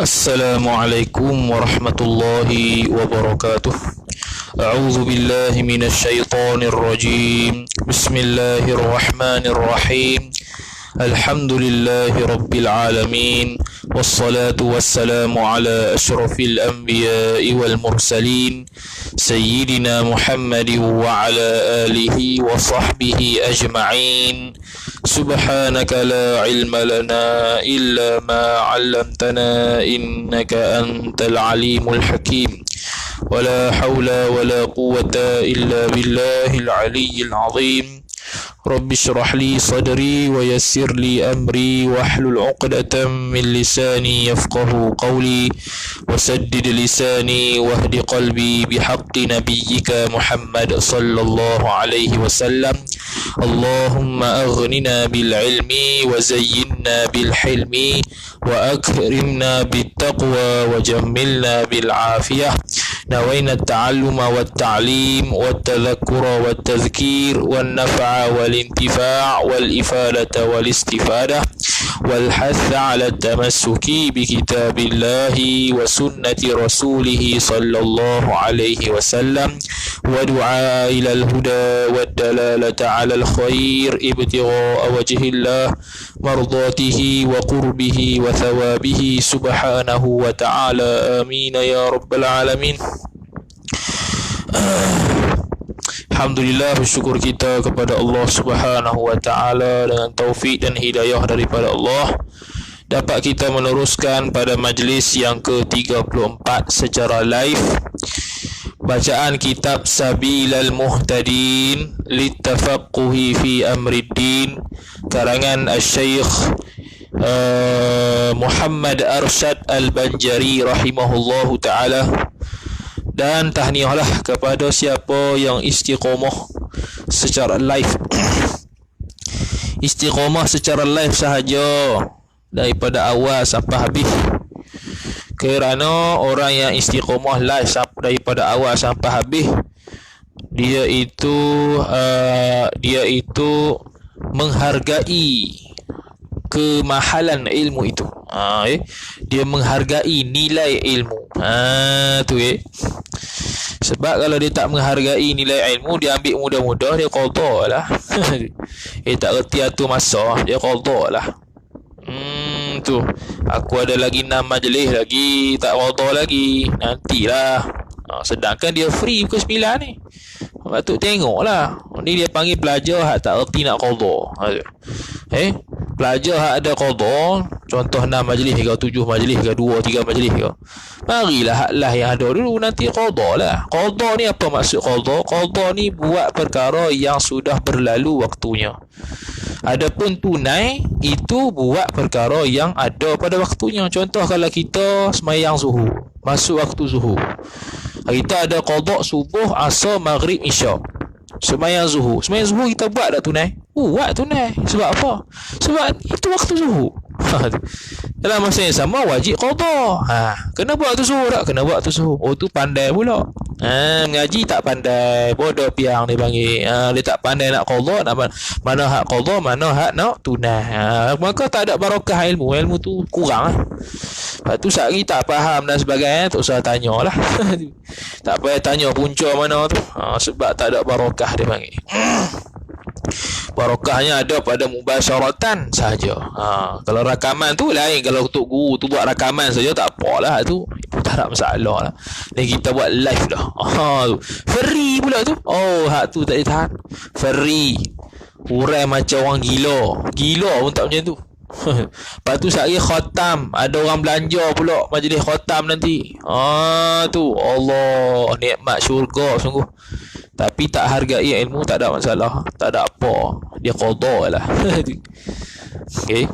Assalamualaikum warahmatullahi wabarakatuh. A'udzu billahi minasy syaithanir rajim. Bismillahirrahmanirrahim. Alhamdulillahi rabbil alamin. Wassalatu wassalamu ala asyrafil anbiya'i wal mursalin sayyidina Muhammadin wa ala alihi wa sahbihi ajma'in. Subhanaka la ilma lana illa ma 'allamtana innaka antal alimul hakim. Wala haula wala quwwata illa billahil aliyyil azim. Rabbi shrah li sadri wa yassir li amri wahlul 'uqdatam min lisani yafqahu qawli wasaddid lisani wahdi qalbi bihaqqi nabiyyika Muhammad sallallahu alaihi wasallam. Allahumma aghnina bil ilmi wa zayyinna bil hilmi wa akrimna bit taqwa wa jammilna bil afiyah. نوينا التعلم والتعليم والتذكر والتذكير والنفع والانتفاع والإفادة والاستفادة والحث على التمسك بكتاب الله وسنة رسوله صلى الله عليه وسلم ودعاء إلى الهدى والدلالة على الخير ابتغاء وجه الله مرضاته وقربه وثوابه سبحانه وتعالى آمين يا رب العالمين. Alhamdulillah, bersyukur kita kepada Allah Subhanahu wa taala dengan taufik dan hidayah daripada Allah dapat kita meneruskan pada majlis yang ke-34 secara live bacaan kitab Sabilal Muhtadin Littafaqquhi fi Amriddin karangan Al-Syeikh Muhammad Arsyad Al-Banjari rahimahullahu taala. Dan tahniahlah kepada siapa yang istiqamah secara live istiqamah secara live sahaja daripada awal sampai habis. Kerana orang yang istiqamah live daripada awal sampai habis, dia itu menghargai kemahalan ilmu itu. Dia menghargai nilai ilmu. Sebab kalau dia tak menghargai nilai ilmu, dia ambil mudah-mudah, dia qada lah. Dia tak reti atur masa, dia qada lah. Tu aku ada lagi 6 majlis lagi, tak qada lagi, nantilah. Sedangkan dia free pukul 9 ni. Patut tengoklah. Ni dia panggil pelajar hak tak reti nak qada. Pelajar hak ada qada, contoh 6 majlis ke 7 majlis ke 2-3 majlis ke, marilah haklah yang ada dulu, nanti qada lah. Qada ni apa maksud qada? Qada ni buat perkara yang sudah berlalu waktunya. Adapun tunai itu buat perkara yang ada pada waktunya. Contoh kalau kita sembahyang zuhur, masuk waktu zuhur, kita ada qada subuh, asar, maghrib, isyak. Sembahyang zuhur kita buat tak tunai? Buat tunai. Sebab apa? Sebab itu waktu zuhur. Dalam masa yang sama wajib qada. Kena buat tu zuhur tak? Kena buat tu zuhur. Oh, tu pandai pula. Mengaji tak pandai, bodoh piang dia panggil. Dia tak pandai nak qada, nak mana hak qada, mana hak nak tunai. Maka tak ada barakah ilmu tu kurang. Lepas tu sehari tak faham dan sebagainya, tak usah tanyalah. Tak payah tanya punca mana tu. Sebab tak ada barakah dia panggil. Barakahnya ada pada mubasyaratan sahaja. Kalau rakaman tu lain. Kalau untuk guru tu buat rakaman saja tak apalah, tu tak ada masalah lah. Ni kita buat live dah. Free pula tu. Hak tu tak tahan. Free. Hurai macam orang gila. Gila pun tak macam tu. Lepas tu sehari khatam, ada orang belanja pula majlis khatam nanti. Tu Allah, nikmat syurga sungguh. Tapi tak hargai ilmu, tak ada masalah, tak ada apa, dia qada lah. Okay,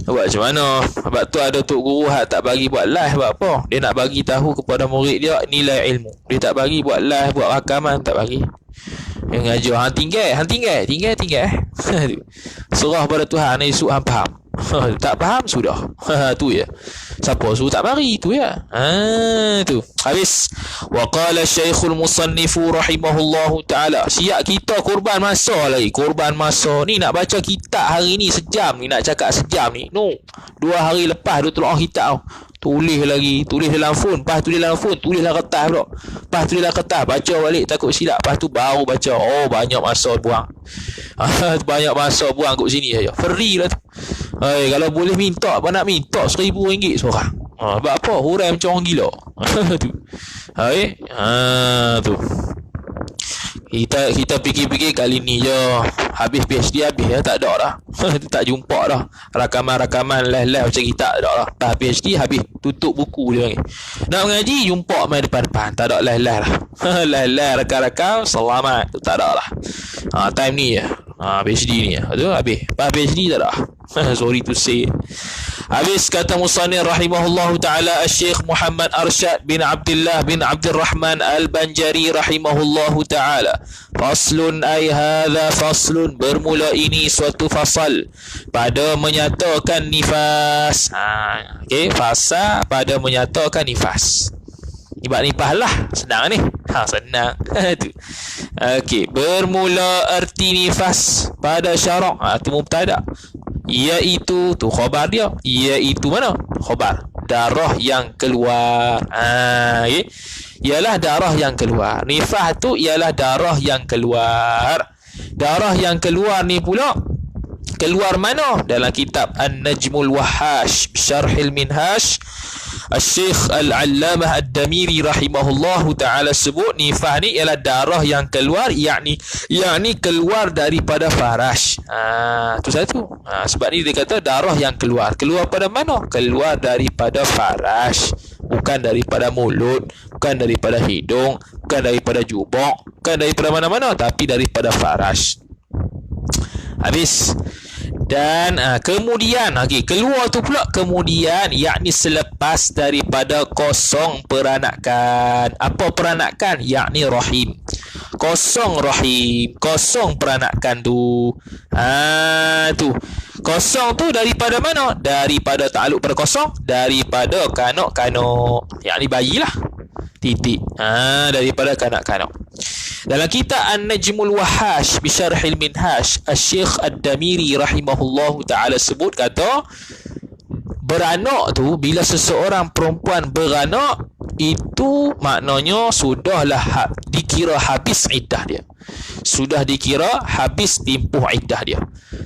buat macam mana? Sebab tu ada tok guru tak bagi buat live. Sebab apa? Dia nak bagi tahu kepada murid dia nilai ilmu. Dia tak bagi buat live, buat rakaman, tak bagi. Dia ngajar tinggal. Serah pada Tuhan, esok hang faham. Tak faham sudah. Tu ya. Siapa suruh tak mari tu ya. Tu. Habis. Wa qala Syekhul Musannif rahimahullahu taala. Siap kita korban masa lagi. Korban masa ni nak baca kitab hari ni sejam ni, nak cakap sejam ni. No. 2 hari lepas dia tolong kitab. tulis dalam phone, lepas tulis dalam phone, tulis dalam kertas pula, lepas tulis dalam kertas, baca balik takut silap, lepas tu baru baca. Oh, banyak masa buang. Banyak masa buang kat sini saja. Free lah tu. Kalau boleh minta, apa nak minta RM1,000 seorang. Sebab apa? Hurai macam orang gila. Tu. Tu. Kita fikir-fikir kali ni je habis PhD habis ya, tak ada dah. Tak jumpa dah rakaman-rakaman live-live macam kita, tak ada dah. Dah PhD habis, tutup buku dia panggil. Nak mengaji jumpa main depan-depan, tak ada live-live lah. Live-live rakam-rakam selamat tu tak ada lah. Time ni je. PhD ni tu habis. Lepas PhD tak ada. Sorry to say. Habis kata musannif rahimahullahu taala Syekh Muhammad Arsyad bin Abdullah bin Abdul Rahman Al-Banjari rahimahullahu taala. Faslun ay hadza faslun, bermula ini suatu fasal pada menyatakan nifas. Okey, fasa pada menyatakan nifas. Ibad nifas lah, senang ni. Senang. Tu. Okey, bermula erti nifas pada syarak. Tu mubtada. Iaitu tu khabar dia. Iaitu mana? Khabar. Darah yang keluar. Okay. Ialah darah yang keluar. Nifas tu ialah darah yang keluar. Darah yang keluar ni pula keluar mana? Dalam kitab An-Najmul Wahash Syarhil Minhash, Syekh Al-Allamah Ad-Damiri rahimahullahu ta'ala sebut nifas ni ialah darah yang keluar, yakni keluar daripada farash. Tu satu. Sebab ni dia kata darah yang keluar. Keluar pada mana? Keluar daripada farash. Bukan daripada mulut, bukan daripada hidung, bukan daripada jubuk, bukan daripada mana-mana, tapi daripada farash. Habis. Dan kemudian keluar tu pula kemudian, yakni selepas daripada kosong peranakan. Apa peranakan? Yakni rahim. Kosong rahim, kosong peranakan tu. Tu. Kosong tu daripada mana? Daripada takluk pada kosong, daripada kanak-kanak, yakni bayilah. Titik. Daripada kanak-kanak. Dalam kitab An-Najmul Wahash bi Syarhil Minhash, Syekh Ad-Damiri rahimahullahu taala sebut, kata beranak tu, bila seseorang perempuan beranak, itu maknanya sudahlah dikira habis iddah dia. Sudah dikira habis tempoh iddah dia.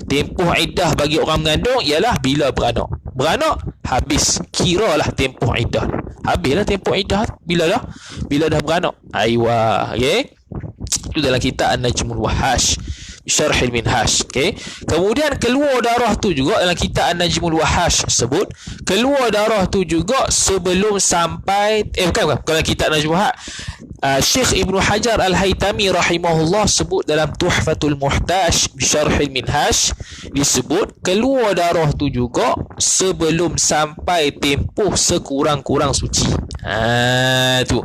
Tempoh iddah bagi orang mengandung ialah bila beranak. Beranak habis, kiralah tempoh iddah. Habislah tempoh iddah bila dah beranak. Aywa, okey. Itu dalam kitab An-Najmul Wahash Syarhil Minhash. Okay. Kemudian keluar darah tu juga dalam kitab An-Najmul Wahash sebut keluar darah tu juga sebelum sampai bukan dalam kitab An-Najmul Wahash. Syekh Ibnu Hajar Al-Haytami rahimahullah sebut dalam Tuhfatul Muhtaj Syarhil Minhash, disebut keluar darah tu juga sebelum sampai tempoh sekurang-kurang suci. Tu.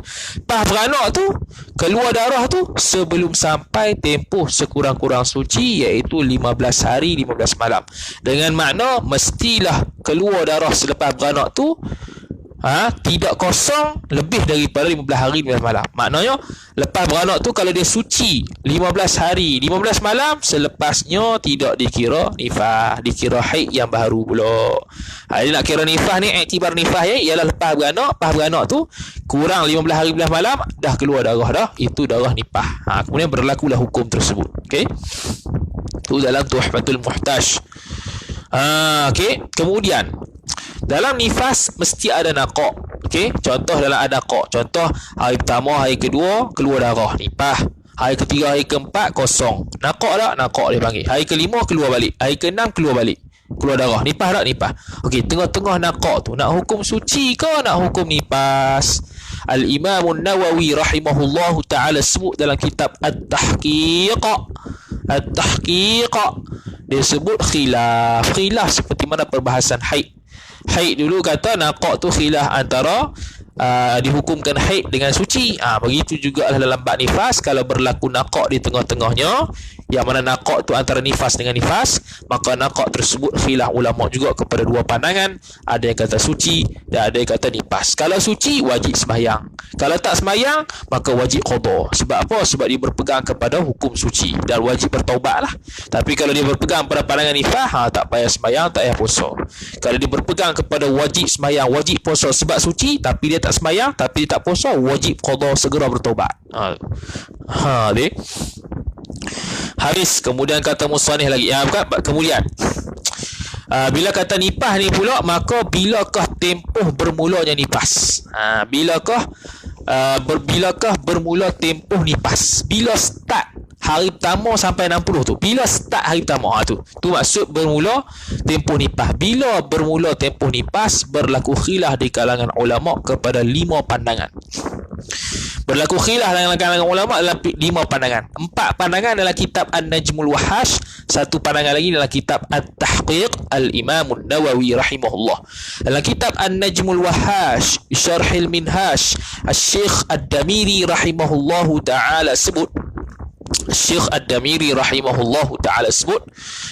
Pas beranak tu keluar darah tu sebelum sampai tempoh sekurang-kurang suci, iaitu 15 hari 15 malam. Dengan makna mestilah keluar darah selepas beranak tu tidak kosong lebih daripada 15 hari 15 malam. Maknanya lepas beranak tu kalau dia suci 15 hari 15 malam, selepasnya tidak dikira nifas, dikira haid yang baru pula. Jadi nak kira nifas ni, iktibar nifas ialah lepas beranak tu kurang 15 hari 15 malam dah keluar darah dah, itu darah nifas. Kemudian berlakulah hukum tersebut. Okey. Itu dalam Tuhfatul Muhtaj. Okey. Kemudian dalam nifas mesti ada naqaq. Okey, contoh dalam ada naqaq. Contoh hari pertama, hari kedua keluar darah nifas. Hari ketiga, hari keempat kosong. Naqaq tak? Naqaq dia panggil. Hari kelima keluar balik. Hari keenam keluar balik. Keluar darah. Nifas tak? Nifas. Okey, tengah-tengah naqaq tu nak hukum suci ke nak hukum nifas? Al-Imam An-Nawawi rahimahullahu taala sebut dalam kitab At-Tahqiq. At-Tahqiq dia sebut khilaf seperti mana perbahasan haid. Haid dulu kata naqaq tu khilaf antara dihukumkan haid dengan suci. Begitu juga dalam bab nifas, kalau berlaku naqak di tengah-tengahnya, yang mana naqak tu antara nifas dengan nifas, maka naqak tersebut khilaf ulama juga kepada dua pandangan. Ada yang kata suci dan ada yang kata nifas. Kalau suci wajib sembahyang, kalau tak sembahyang maka wajib qada. Sebab apa? Sebab dia berpegang kepada hukum suci dan wajib bertaubat lah. Tapi kalau dia berpegang pada pandangan nifas, tak payah sembahyang, tak payah puasa. Kalau dia berpegang kepada wajib sembahyang, wajib puasa sebab suci, tapi dia tak sembahyang, tapi dia tak puasa, wajib qada, segera bertaubat. Dia habis. Kemudian kata musannif lagi, kemudian bila kata nifas ni pula, maka bilakah tempoh bermulanya nifas? Bilakah bermula tempoh nifas? Bila start hari pertama sampai 60 tu, bila start hari pertama, tu maksud bermula tempoh nifas. Bila bermula tempoh nifas, berlaku khilaf di kalangan ulama kepada 5 pandangan. Berlaku khilaf dalam kalangan ulama dalam 5 pandangan. 4 pandangan dalam kitab An-Najmul Wahash, 1 pandangan lagi dalam kitab At-Tahqiq Al-Imam An-Nawawi rahimahullah. Dalam kitab An-Najmul Wahash Syarhil Minhaj, Syekh Ad-Damiri rahimahullahu taala sebut, Syekh Ad-Damiri rahimahullahu taala sebut,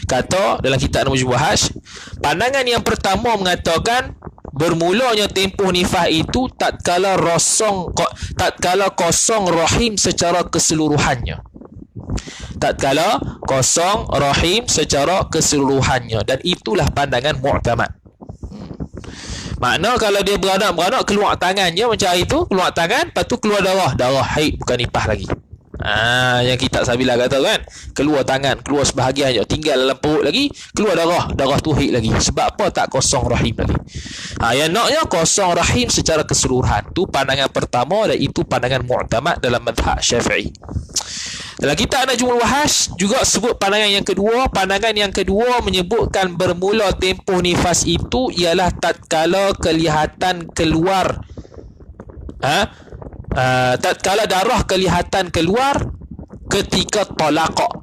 kata dalam kitab An-Najmul Wahash, pandangan yang pertama mengatakan bermulanya tempoh nifas itu tatkala kosong rahim secara keseluruhannya. Tatkala kosong rahim secara keseluruhannya, dan itulah pandangan mu'tamad. Makna kalau dia beranak keluar tangannya macam itu, keluar tangan, lepas tu keluar darah haid, bukan nifas lagi. Yang kita Sabila kata kan, keluar tangan, keluar sebahagian je, tinggal dalam perut lagi, keluar darah tu haid lagi. Sebab apa? Tak kosong rahim lagi. Yang naknya kosong rahim secara keseluruhan. Tu pandangan pertama, dan itu pandangan mu'tamad dalam mazhab Syafi'i. Dalam kitab Najmul Wahash juga sebut pandangan yang kedua. Pandangan yang kedua menyebutkan bermula tempoh nifas itu ialah tatkala kelihatan keluar tatkala darah kelihatan keluar ketika talaqah.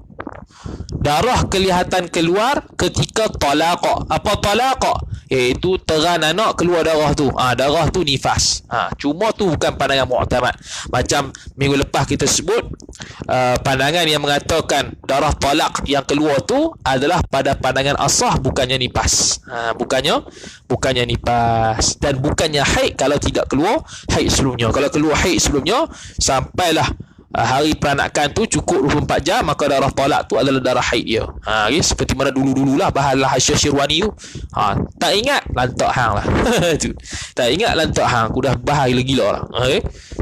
Darah kelihatan keluar ketika talaqah. Apa talaqah? Iaitu terang anak keluar darah tu. Darah tu nifas. Cuma tu bukan pandangan mu'tamad. Macam minggu lepas kita sebut, pandangan yang mengatakan darah talaq yang keluar tu adalah pada pandangan asah, bukannya nifas. Bukannya nifas, dan bukannya haid kalau tidak keluar haid sebelumnya. Kalau keluar haid sebelumnya, sampailah hari peranakan tu cukup 24 jam, maka darah talak tu adalah darah haid dia. Seperti mana dulu-dululah bahalah Hasyiah Syirwani tu. Tak ingat, lantak hang lah. Tu. Tak ingat, lantak hang. Aku dah bahas gila-gila lah.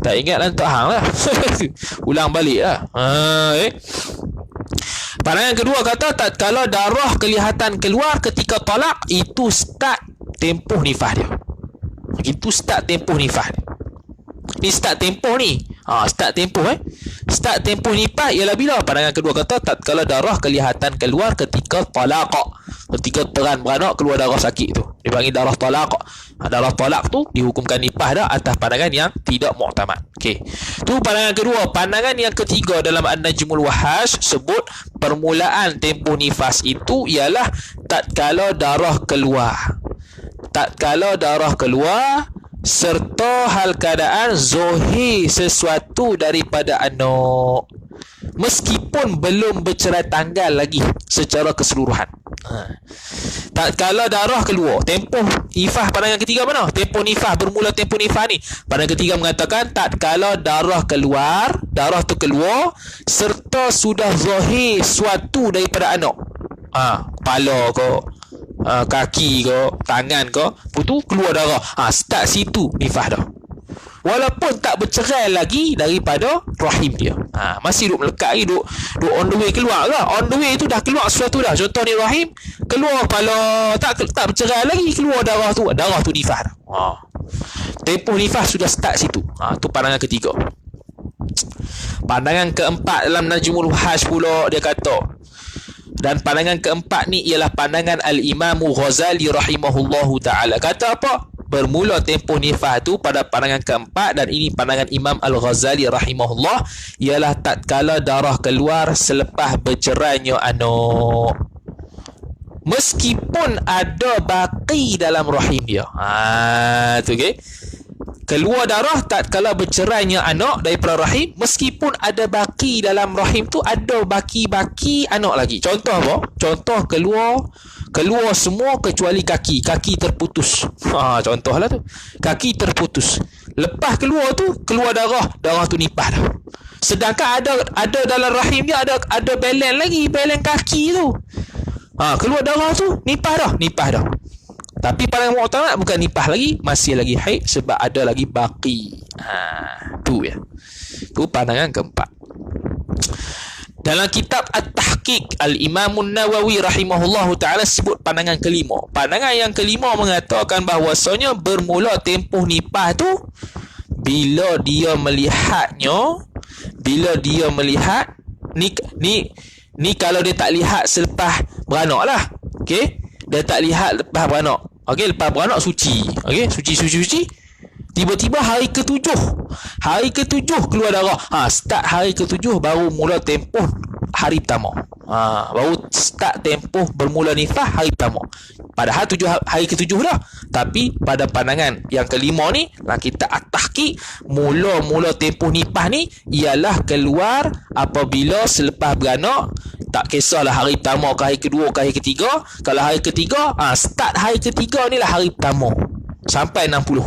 Tak ingat, lantak hang lah. Ulang balik lah. Pandangan kedua kata tatkala darah kelihatan keluar ketika talak, itu start tempoh nifas dia. Itu start tempoh nifas dia. Ni start tempoh ni. Start tempoh Start tempoh nifas ialah bila? Pandangan kedua kata tatkala darah kelihatan keluar ketika talaq. Ketika terang beranak keluar darah sakit tu, dipanggil darah talaq. Darah talaq tu dihukumkan nifas dah atas pandangan yang tidak mu'tamad. Okey. Tu pandangan kedua. Pandangan yang ketiga dalam An-Najmul Wahash sebut permulaan tempoh nifas itu ialah tatkala darah keluar. Tatkala darah keluar serta hal keadaan zohir sesuatu daripada anak, meskipun belum bercerai tanggal lagi secara keseluruhan. Tatkala darah keluar, tempoh nifas pandangan ketiga mana? Tempoh nifas, bermula tempoh nifas ni, pandangan ketiga mengatakan tatkala darah keluar, darah tu keluar serta sudah zohir suatu daripada anak. Kepala ke, kaki ke, tangan ke, tu keluar darah. Start situ nifas dah. Walaupun tak bercerai lagi daripada rahim dia. Masih duk melekat lagi, duk on the way keluar ke. On the way tu dah keluar sesuatu dah. Contoh ni rahim, keluar kepala, tak bercerai lagi, keluar darah tu nifas dah. Tempoh nifas sudah start situ. Tu pandangan ketiga. Pandangan keempat dalam Najmul Wahash pula, dia kata, dan pandangan keempat ni ialah pandangan Al-Imam Ghazali rahimahullahu ta'ala. Kata apa? Bermula tempoh nifas tu pada pandangan keempat, dan ini pandangan Imam Al-Ghazali rahimahullah, ialah tatkala darah keluar selepas bercerainya anak, meskipun ada baki dalam rahim dia. Tu okey. keluar darah tatkala bercerainya anak daripada rahim, meskipun ada baki dalam rahim tu, ada baki-baki anak lagi. Contoh apa? Contoh keluar semua kecuali kaki terputus. Contohlah tu, kaki terputus. Lepas keluar tu, keluar darah tu nipah dah. Sedangkan ada dalam rahim dia ada belen lagi, belen kaki tu. Keluar darah tu nipah dah. Tapi pandangan mu'tamad bukan nipah lagi, masih lagi haid sebab ada lagi baki. Tu ya. Tu pandangan keempat. Dalam kitab At-Tahqiq, Al-Imam Nawawi rahimahullahu ta'ala sebut pandangan kelima. Pandangan yang kelima mengatakan bahawasanya bermula tempoh nipah tu bila dia melihat ni kalau dia tak lihat selepas beranak lah. Okey, dia tak lihat lepas beranak. Okey, lepas beranak suci. Okey, suci. Tiba-tiba hari ke-7 keluar darah. Start hari ke-7 baru mula tempoh hari pertama. Baru start tempoh bermula nifah hari pertama. Padahal hari ke-7 dah. Tapi pada pandangan yang kelima ni, kita At-Tahqiq, mula tempoh nifah ni ialah keluar apabila selepas beranak. Tak kisahlah hari pertama ke hari kedua ke hari ketiga. Kalau hari ketiga, start hari ketiga ni lah hari pertama sampai 60.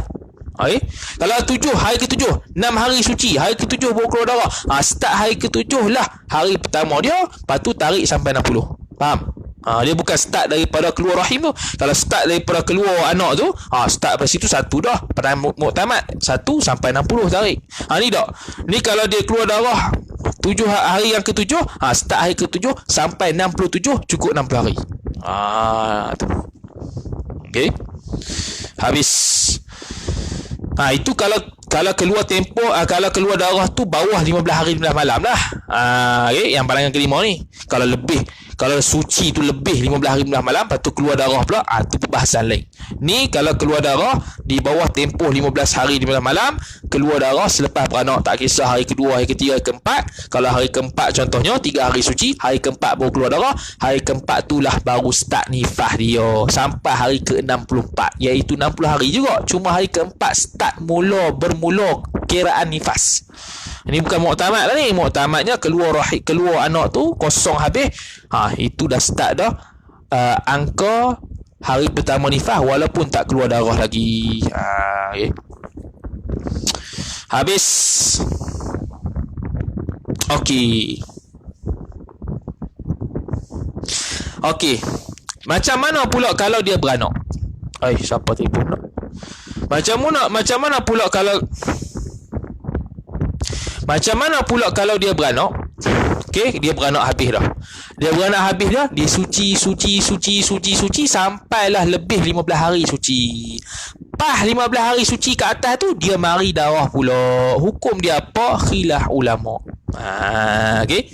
Okay? Kalau 7, hari ke-7 6 hari suci, hari ke-7 baru keluar darah. Start hari ke-7 lah hari pertama dia, lepas tu tarik sampai 60. Faham? Dia bukan start daripada keluar rahim tu. Kalau start daripada keluar anak tu, start dari situ satu dah. Pada muktamad 1 sampai 60 tarik. Ni tak. Ni kalau dia keluar darah 7 hari yang ke-7, start hari ke-7 sampai 67, cukup 60 hari. Tu. Okey. Habis. Itu kalau keluar tempoh, kalau keluar darah tu bawah 15 hari 15 malam lah. Okay, yang pandangan kelima ni. Kalau suci tu lebih 15 hari 15 malam, lepas tu keluar darah pula, tu perbahasan lain. Ni kalau keluar darah di bawah tempoh 15 hari 15 malam, keluar darah selepas beranak, tak kisah hari kedua, hari ketiga, hari keempat. Kalau hari keempat contohnya 3 hari suci, hari keempat baru keluar darah, hari keempat tu lah baru start nifah dia sampai hari ke-64, iaitu 60 hari juga. Cuma hari keempat start bermula kiraan nifas. Ini bukan muktamad lah ni. Muktamadnya keluar anak tu kosong habis. Itu dah start dah angka hari pertama nifah walaupun tak keluar darah lagi. Okay. Habis. Okey. Macam mana pula kalau dia beranak? Siapa telefon pula? Macam mana pula kalau dia beranak? Okey, dia beranak habis dah. Dia suci sampailah lebih 15 hari suci. Pas 15 hari suci ke atas tu dia mari darah pula. Hukum dia apa? Khilaf ulama. Okey.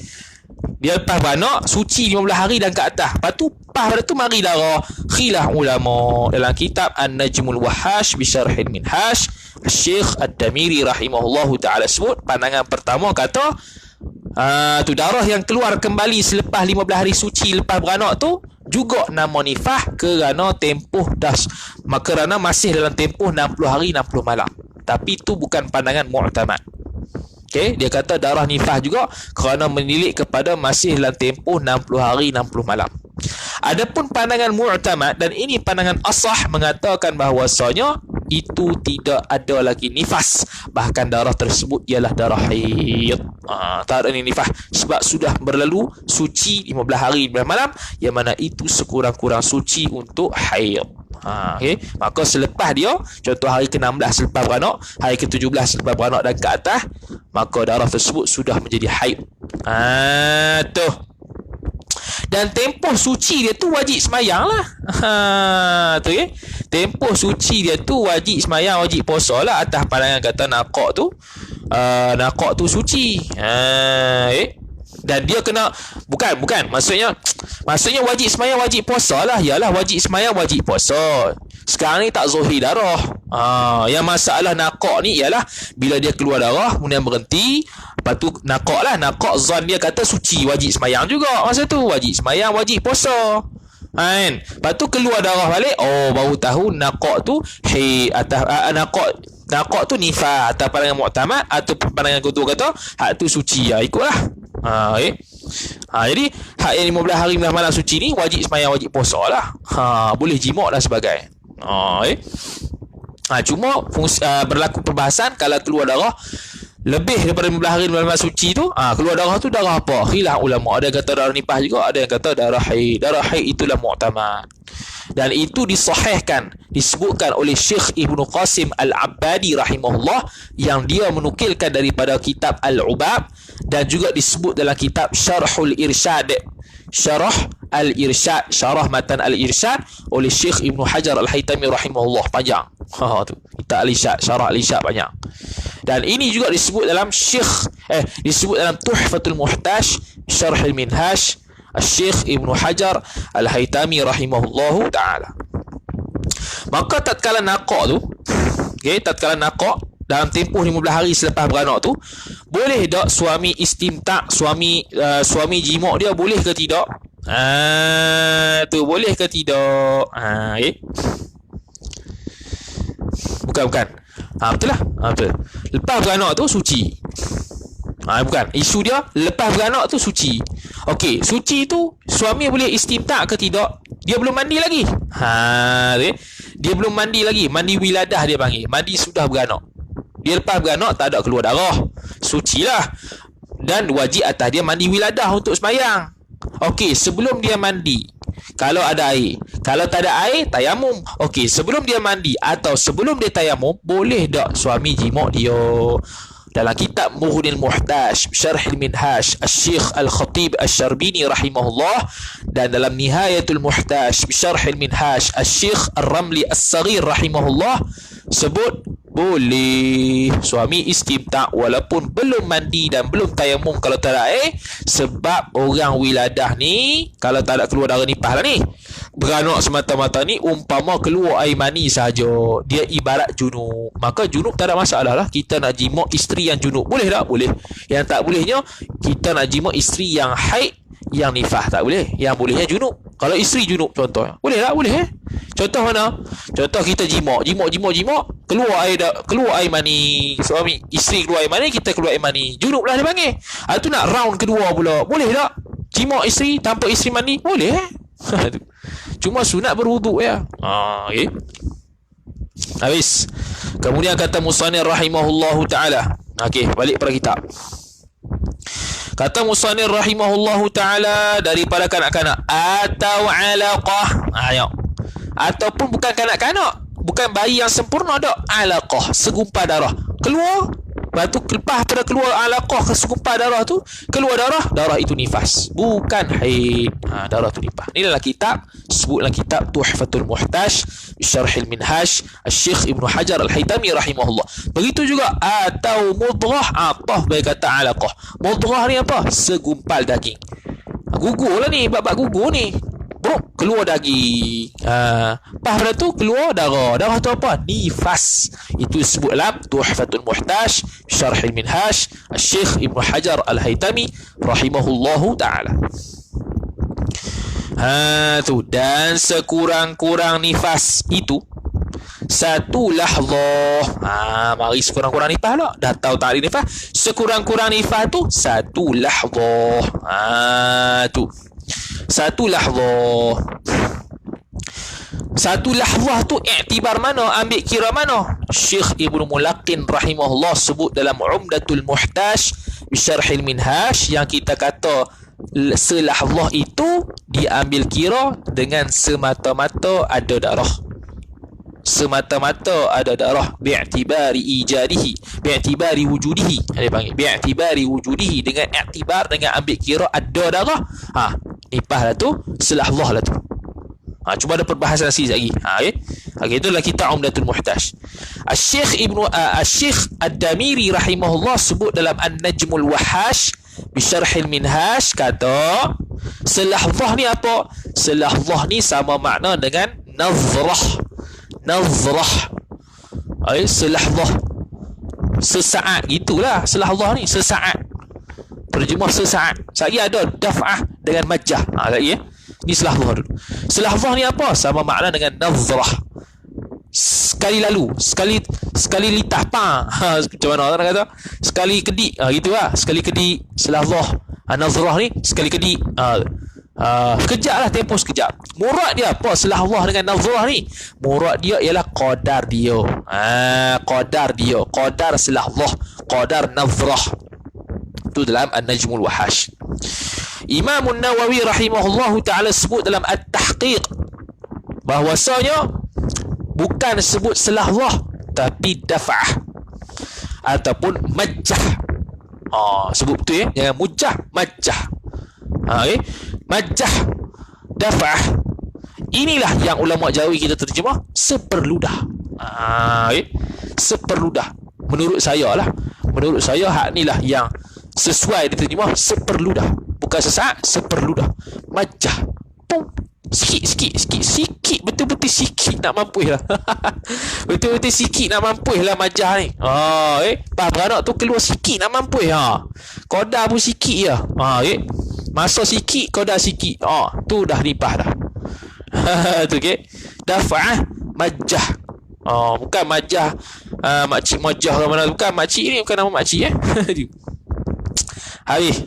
Dia lepas beranak suci 15 hari dan ke atas. Lepas tu pada tu mari darah. Khilaf ulama. Dalam kitab An-Najmul Wahash bi Syarhil Minhaj, Syekh Ad-Damiri rahimahullahu ta'ala sebut pandangan pertama kata tu darah yang keluar kembali selepas 15 hari suci lepas beranak tu juga nama nifah kerana tempoh kerana masih dalam tempoh 60 hari 60 malam. Tapi itu bukan pandangan mu'tamad. Okey, dia kata darah nifah juga kerana menilik kepada masih dalam tempoh 60 hari 60 malam. Adapun pandangan mu'tamad, dan ini pandangan asah, mengatakan bahawasanya itu tidak ada lagi nifas, bahkan darah tersebut ialah darah haid. Tak ada nifas sebab sudah berlalu suci 15 hari 15 malam, yang mana itu sekurang-kurang suci untuk haid. Okay. Maka selepas dia, contoh hari ke-16 selepas beranak, hari ke-17 selepas beranak dan ke atas, maka darah tersebut sudah menjadi haid. Tu. Dan tempoh suci dia tu wajib semayang lah. Tu ya. Tempoh suci dia tu wajib semayang, wajib puasa lah, atas pandangan kata nakak tu suci. Dan dia kena bukan maksudnya wajib semayang wajib puasa lah. Yalah, wajib semayang wajib puasa. Sekarang ni tak zuhir darah. Yang masalah nakak ni ialah bila dia keluar darah kemudian berhenti, lepas tu nakak zon dia kata suci, wajib semayang juga. Masa tu wajib semayang wajib puasa. Lepas tu keluar darah balik, baru tahu nakak tu atas nakak Naqaq tu nifas atas pandangan mu'tamad atau pandangan kedua kata hak tu suci. Ikutlah. Okay. Jadi hak yang 15 hari 15 malam suci ni wajib sembahyang, wajib puasa lah. Boleh jima' dan sebagainya. Okay. Cuma berlaku perbahasan kalau keluar darah lebih daripada 15 hari 15 malam suci tu, keluar darah tu darah apa? Khilaf ulama. Ada yang kata darah nifas juga, ada yang kata darah haid. Darah haid itulah mu'tamad. Dan itu disahihkan, disebutkan oleh Syekh Ibnu Qasim Al-Abbadi rahimahullah, yang dia menukilkan daripada kitab Al-Ubab, dan juga disebut dalam kitab Syarhul Irsyad, Syarah Al-Irsyad, Syarah Matan Al-Irsyad oleh Syekh Ibnu Hajar Al-Haytami rahimahullah. Panjang. Tu kitab Al-Irsyad, Syarah Al-Irsyad panjang. Dan ini juga disebut dalam disebut dalam Tuhfatul Muhtaj Syarh Al-Minhaj Syekh Ibnu Hajar Al-Haytami rahimahullahu ta'ala. Maka tatkala naqaq tu, tatkala naqaq dalam tempoh 15 hari selepas beranak tu, boleh tak suami istimta', suami jima' dia boleh ke tidak? Tu boleh ke tidak? Bukan. Betul lah. Betul. Lepas beranak tu suci. Bukan. Isu dia lepas beranak tu suci. Okey, suci tu suami boleh istimta' ke tidak? Dia belum mandi lagi. Dia belum mandi lagi. Mandi wiladah dia panggil. Mandi sudah beranak. Dia lepas beranak tak ada keluar darah. Sucilah. Dan wajib atas dia mandi wiladah untuk sembahyang. Okey, sebelum dia mandi, kalau ada air, kalau tak ada air, tayamum. Okey, sebelum dia mandi atau sebelum dia tayamum, boleh tak suami jima' dia? Dalam kitab Mughnil Muhtaj Syarh Al-Minhaj Syekh Al-Khatib Asy-Syarbini rahimahullah, dan dalam Nihayatul Muhtaj Syarh Al-Minhaj Syekh Ar-Ramli As-Saghir rahimahullah, sebut boleh suami istimta' walaupun belum mandi dan belum tayamum kalau tak ada air. Sebab orang wiladah ni, kalau tak ada keluar darah nifas lah ni, beranak semata-mata ni, umpama keluar air mani sahaja, dia ibarat junub. Maka junub tak ada masalah lah. Kita nak jima' isteri yang junub, boleh tak? Boleh. Yang tak bolehnya, kita nak jima' isteri yang haid, yang nifas tak boleh. Yang bolehnya junub. Kalau isteri junub contoh, boleh tak? Boleh. Contoh mana? Contoh kita jima', keluar air mani, suami isteri keluar air mani, kita keluar air mani, junub lah dia panggil. Tu nak round kedua pula, boleh tak? Jima' isteri tanpa isteri mandi, boleh. Cuma sunat berwuduk ya. Okay. Habis. Kemudian kata musannif rahimahullahu ta'ala. Okey, balik pada kitab. Kata musannif rahimahullahu ta'ala, daripada kanak-kanak atau alaqah. Ataupun bukan kanak-kanak, bukan bayi yang sempurna, tak, alaqah, segumpal darah keluar. Lepas tu lepas pada keluar alaqah ke segumpal darah tu, keluar darah itu nifas, bukan haid. Darah tu nifas. Ini dalam kitab, sebut dalam kitab Tuhfatul Muhtaj Syarh Al-Minhaj Syekh Ibnu Hajar Al-Haytami rahimahullah. Begitu juga atau mudghah, atah baik kata alaqah. Mudghah ni apa? Segumpal daging. Gugur lah ni, bab gugur ni. Bro, keluar daging. Lepas pada tu keluar darah. Darah tu apa? Nifas. Itu disebut dalam Tuhfatul Muhtaj Syarh Al-Minhaj Syekh Ibnu Hajar Al-Haytami rahimahullahu ta'ala. Tu. Dan sekurang-kurang nifas itu satu lahzah. Mari sekurang-kurang nifas lah. Dah tahu takrif nifas. Sekurang-kurang nifas tu satu lahzah. Tu. Satu lahzah. Satu lahzah tu iktibar mana? Ambil kira mana? Syekh Ibnu Mulaqin rahimahullah sebut dalam Umdatul Muhtaj Syarh Al-Minhaj, yang kita kata selahzah itu diambil kira dengan semata-mata ada darah. Semata-mata ada darah, bi'tibari ijadihi, bi'tibari wujudihi. Dia panggil bi'tibari wujudihi, dengan iktibar, dengan ambil kira ada darah. Nifas lah tu, selahzah lah tu. Cuma ada perbahasan sikit lagi. Okay, itulah kita Umdatul Muhtaj. Syekh Ad-Damiri rahimahullah sebut dalam An-Najmul Wahash bi Syarh Al-Minhaj, kata selahzah ni apa? Selahzah ni sama makna dengan nazrah. Selahzah, sesaat, itulah selahzah ni, sesaat. Terjemah sesaat. Saya ada daf'ah dengan majah. Lagi ya. Ni selahzah dulu. Selahzah ni apa? Sama makna dengan nazrah. Sekali lalu, sekali litah macam mana orang kata, sekali kedik, gitu lah, sekali kedik selafzah. Nazrah ni sekali kedik, sekejap lah, tempoh sekejap. Murad dia apa selafzah dengan nazrah ni? Murad dia ialah qadar dia, qadar dia, qadar selafzah, qadar nazrah. Itu dalam An-Najmul Wahash. Imam Nawawi rahimahullahu ta'ala sebut dalam At-Tahqiq bahwasanya bukan sebut selahwah tapi daf'ah ataupun majjah. Sebut betul ya, jangan mujah, majjah. Majjah, daf'ah. Inilah yang ulama Jawi kita terjemah seperludah. Seperludah. Menurut saya lah, menurut saya hak inilah yang sesuai diterjemah seperludah, bukan sesaat, seperludah. Majah, pum, sikit, betul-betul sikit nak mampu lah. Betul-betul sikit nak mampu lah majah ni. Faham beranak tu keluar sikit nak mampu. Kodar pun sikit je. Masa sikit, kodar sikit. Tu dah nipah dah. Tu okey. Daf'ah majah. Bukan majah makcik majah ke mana, bukan. Makcik ni bukan nama makcik Habis.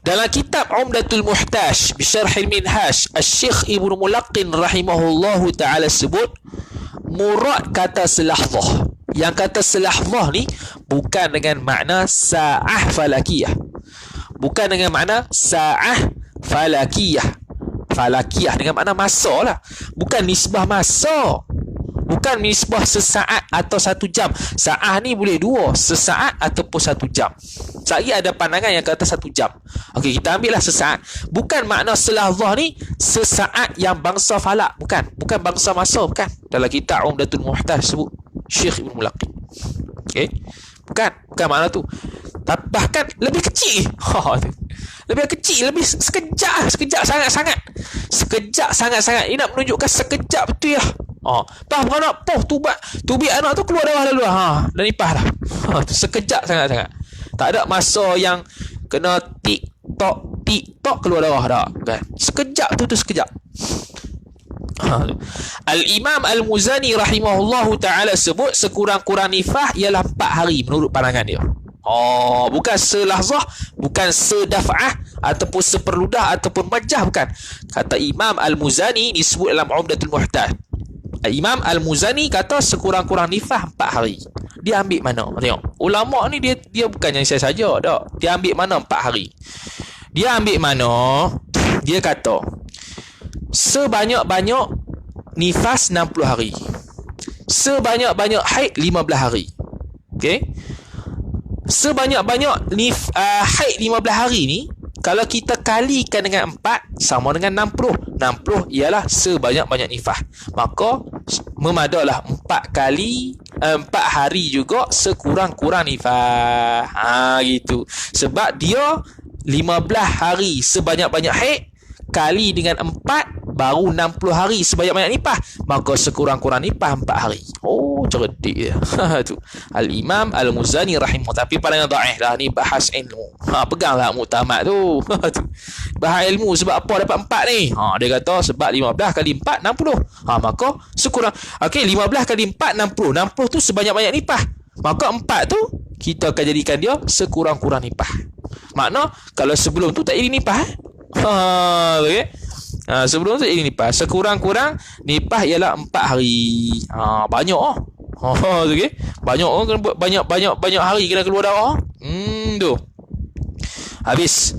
Dalam kitab Umdatul Muhtaj Bisyarhil Minhaj, Asy-Syaikh Ibnu Mulaqqin rahimahullahu ta'ala sebut murad kata selahzah. Yang kata selahzah ni bukan dengan makna sa'ah falakiyah. Bukan dengan makna sa'ah falakiyah. Falakiyah dengan makna masa lah. Bukan nisbah masa. Bukan nisbah sesaat atau 1 jam. Sa'ah ni boleh 2, sesaat ataupun 1 jam. Lagi ada pandangan yang kata 1 jam. Okey, kita ambil lah sesaat. Bukan makna selahzah ni sesaat yang bangsa falak. Bukan bangsa masa, bukan. Dalam kitab Umdatul Muhtaj sebut Syekh Ibnu Mulaqqin. Okey. Bukan makna tu. Bahkan lebih kecil. Lebih kecil, lebih sekejap sangat-sangat. Sekejap sangat-sangat. Ini nak menunjukkan sekejap betul ya. Faham anak? Tubik anak tu keluar darah lalu. Dah nipah dah. Sekejap sangat-sangat. Tak ada masa yang kena tik-tok keluar darah dah. Kan? Sekejap tu sekejap. Al-Imam Al-Muzani rahimahullahu ta'ala sebut sekurang-kurang nifah ialah 4 hari menurut pandangan dia. Bukan selahzah, bukan sedaf'ah ataupun seperludah ataupun majah, bukan. Kata Imam Al-Muzani disebut dalam Umdatul Muhtaj. Imam Al-Muzani kata sekurang-kurang nifah 4 hari. Dia ambil mana? Tengok. Ulama ni dia bukan yang saya saja dah. Dia ambil mana 4 hari? Dia ambil mana? Dia kata sebanyak-banyak nifas 60 hari. Sebanyak-banyak haid 15 hari. Okey? Sebanyak-banyak haid 15 hari ni, kalau kita kalikan dengan 4 sama dengan 60. 60 ialah sebanyak-banyak nifah. Maka memadalah 4 hari juga sekurang-kurang nifah. Gitu. Sebab dia 15 hari sebanyak-banyak haid kali dengan 4 baru 60 hari sebanyak-banyak nipah. Maka sekurang-kurang nipah 4 hari. Cerdik dia. Tu Al-Imam Al-Muzani rahimah. Tapi pandangan dhaif lah, ni bahas ilmu. Peganglah muktamad tu. Bahas ilmu. Sebab apa dapat 4 ni? Dia kata sebab 15 kali 4 60. Maka sekurang, okey, 15 kali 4 60. 60 tu sebanyak-banyak nipah. Maka 4 tu kita akan jadikan dia sekurang-kurang nipah. Makna kalau sebelum tu tak jadi nipah. Okey. Sebelum tu ini nipah. Sekurang-kurang nipah ialah 4 hari. Banyak okey. Banyak hari kena keluar darah. Tu. Habis.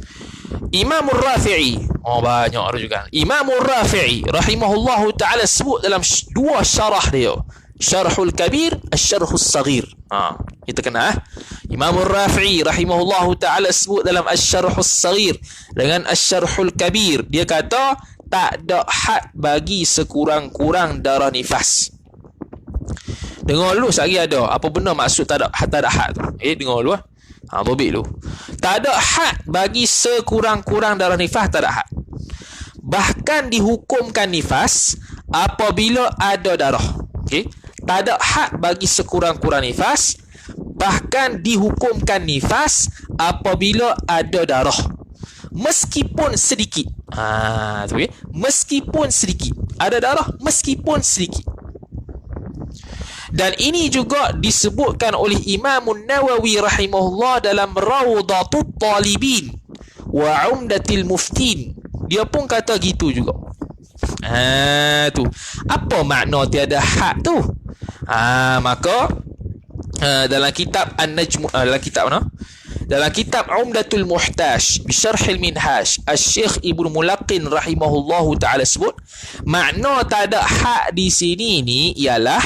Imam Rafi'i. Banyak orang juga. Imam Rafi'i rahimahullahu ta'ala sebut dalam 2 syarah dia. Syarhul Kabir, Asy-Syarhus Saghir. Kita kenal. Imam Rafi'i rahimahullahu ta'ala sebut dalam Asy-Syarhus Saghir dengan Asy-Syarhul Kabir. Dia kata tak ada had bagi sekurang-kurang darah nifas. Dengar dulu sekali ada. Apa benda maksud tak ada had tu? Dengar dulu. Bobik dulu. Tak ada had bagi sekurang-kurang darah nifas, tak ada had. Bahkan dihukumkan nifas apabila ada darah. Okey. Tak ada had bagi sekurang-kurang nifas, bahkan dihukumkan nifas apabila ada darah. Meskipun sedikit. Okay. Meskipun sedikit. Ada darah meskipun sedikit. Dan ini juga disebutkan oleh Imam Nawawi rahimahullah dalam Rawdatut Talibin wa Umdatil Muftin. Dia pun kata gitu juga. Tu. Apa makna tiada had tu? Maka dalam kitab An-Najm, dalam kitab mana? Dalam kitab Umdatul Muhtaj bi Syarhil Minhaj, Asy-Syaikh Ibnu Mulaqqin rahimahullahu taala sebut, makna tak ada had di sini ni ialah,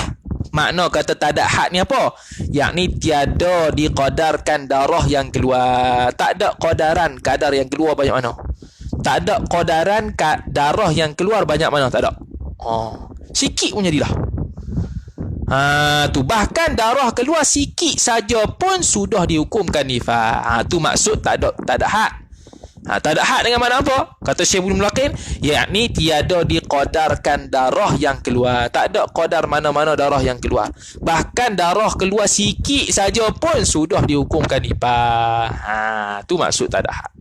makna kata tak ada had ni apa? Yakni tiada diqadarkan darah yang keluar. Tak ada qadaran kadar yang keluar banyak mana. Tak ada qadaran darah yang keluar banyak mana, tak ada. Sikit pun jadilah. Tu bahkan darah keluar sikit saja pun sudah dihukumkan nifas. Tu maksud tak ada had. Tak ada had dengan mana apa? Kata Syekh Ibnu Mulaqqin, yakni tiada diqadarkan darah yang keluar. Tak ada qadar mana-mana darah yang keluar. Bahkan darah keluar sikit saja pun sudah dihukumkan nifas. Tu maksud tak ada had.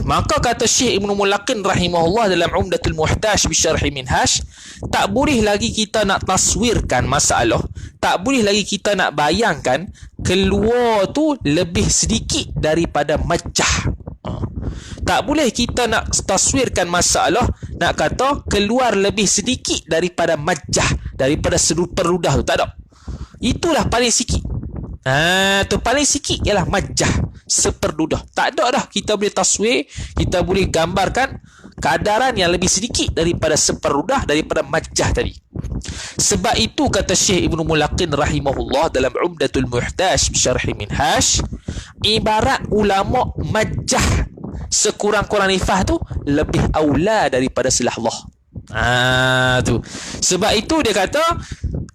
Maka kata Syekh Ibnu Mulaqqin rahimahullah dalam Umdatul Muhtaj bi Syarhi Minhaj, tak boleh lagi kita nak taswirkan masalah, tak boleh lagi kita nak bayangkan keluar tu lebih sedikit daripada majah. Tak boleh kita nak taswirkan masalah, nak kata keluar lebih sedikit daripada majah, daripada serupa ludah tu, tak ada. Itulah paling sikit. Tu paling sikit ialah majah, seperludah. Tak ada dah kita boleh taswir, kita boleh gambarkan kadaran yang lebih sedikit daripada seperludah, daripada majah tadi. Sebab itu kata Syekh Ibnu Mulaqqin rahimahullah dalam Umdatul Muhtaj bi Syarhi Minhaj, ibarat ulama majah sekurang-kurang nifas tu lebih aula daripada selahlah. Tu. Sebab itu dia kata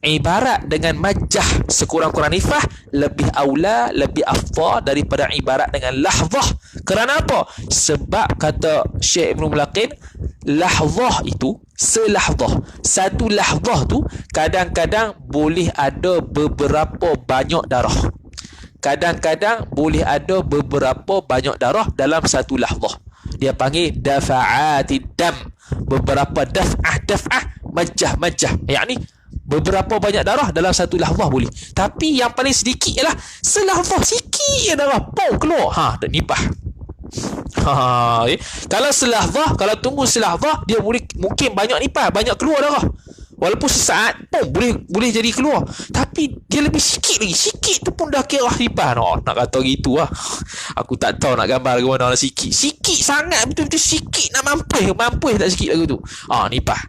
ibarat dengan majah sekurang-kurang nifas lebih aula, lebih afdal daripada ibarat dengan lahzah. Kerana apa? Sebab kata Syekh Ibnu Mulaqqin, lahzah itu selahzah. Satu lahzah tu kadang-kadang boleh ada beberapa banyak darah. Kadang-kadang boleh ada beberapa banyak darah dalam satu lahzah. Dia panggil dafa'atid dam. Beberapa daf'ah, majah. Yakni beberapa banyak darah dalam satu lahzah boleh. Tapi yang paling sedikit ialah selahzah sikit je darah, pau keluar. Dah nipah. Kalau selahzah, kalau tunggu selahzah, dia boleh mungkin banyak nipah, banyak keluar darah. Walaupun sesaat pun boleh jadi keluar. Tapi dia lebih sikit lagi. Sikit tu pun dah kira nipah. Nak kata gitu lah. Aku tak tahu nak gambar ke mana lah sikit. Sikit sangat, betul-betul sikit nak mampus tak sikit lagu tu. Nipah.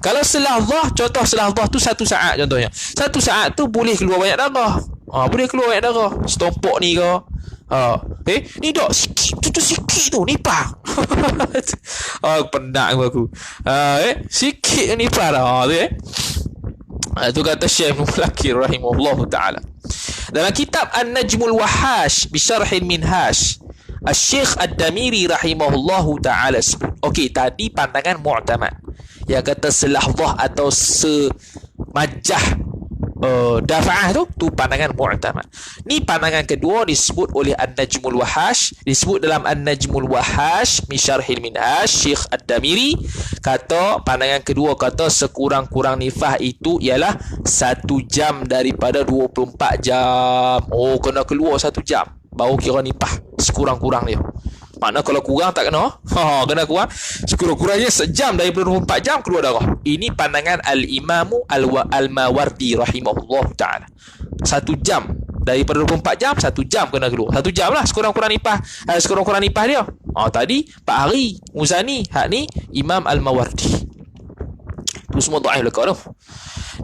Kalau selahzah, contoh selahzah tu 1 saat contohnya. 1 saat tu boleh keluar banyak darah. Boleh keluar banyak darah. Setompok ni ke. Ni dok sikit tu sikit tu nipah. Penat aku. Sikit nipah dah. Itu kata Syekh Mulaqqin rahimahullahu taala. Dalam kitab An-Najmul Wahaj bi Syarhil Minhaj, Asy-Syaikh Ad-Damiri rahimahullahu taala sebut. Okey, tadi pandangan mu'tamad yang kata selahzah atau semajah dafa'ah tu pandangan mu'tamad. Ni pandangan kedua disebut oleh An-Najmul Wahaj, disebut dalam An-Najmul Wahaj min Syarhil Minhaj. Syekh Ad-Damiri kata, pandangan kedua kata sekurang-kurang nifas itu ialah 1 jam daripada 24 jam. Kena keluar 1 jam baru kira nipah sekurang-kurang dia. Makna kalau kurang tak kena. Kena kurang. Sekurang-kurangnya sejam daripada 24 jam keluar darah. Ini pandangan Al-Imamu Al-Mawardi rahimahullah ta'ala. 1 jam daripada 24 jam, 1 jam kena keluar. 1 jam lah sekurang-kurang nipah. Sekurang-kurang nipah dia. Tadi Pak Hari Muzani, hak ni Imam Al-Mawardi. Tu semua dhaif lekak tu.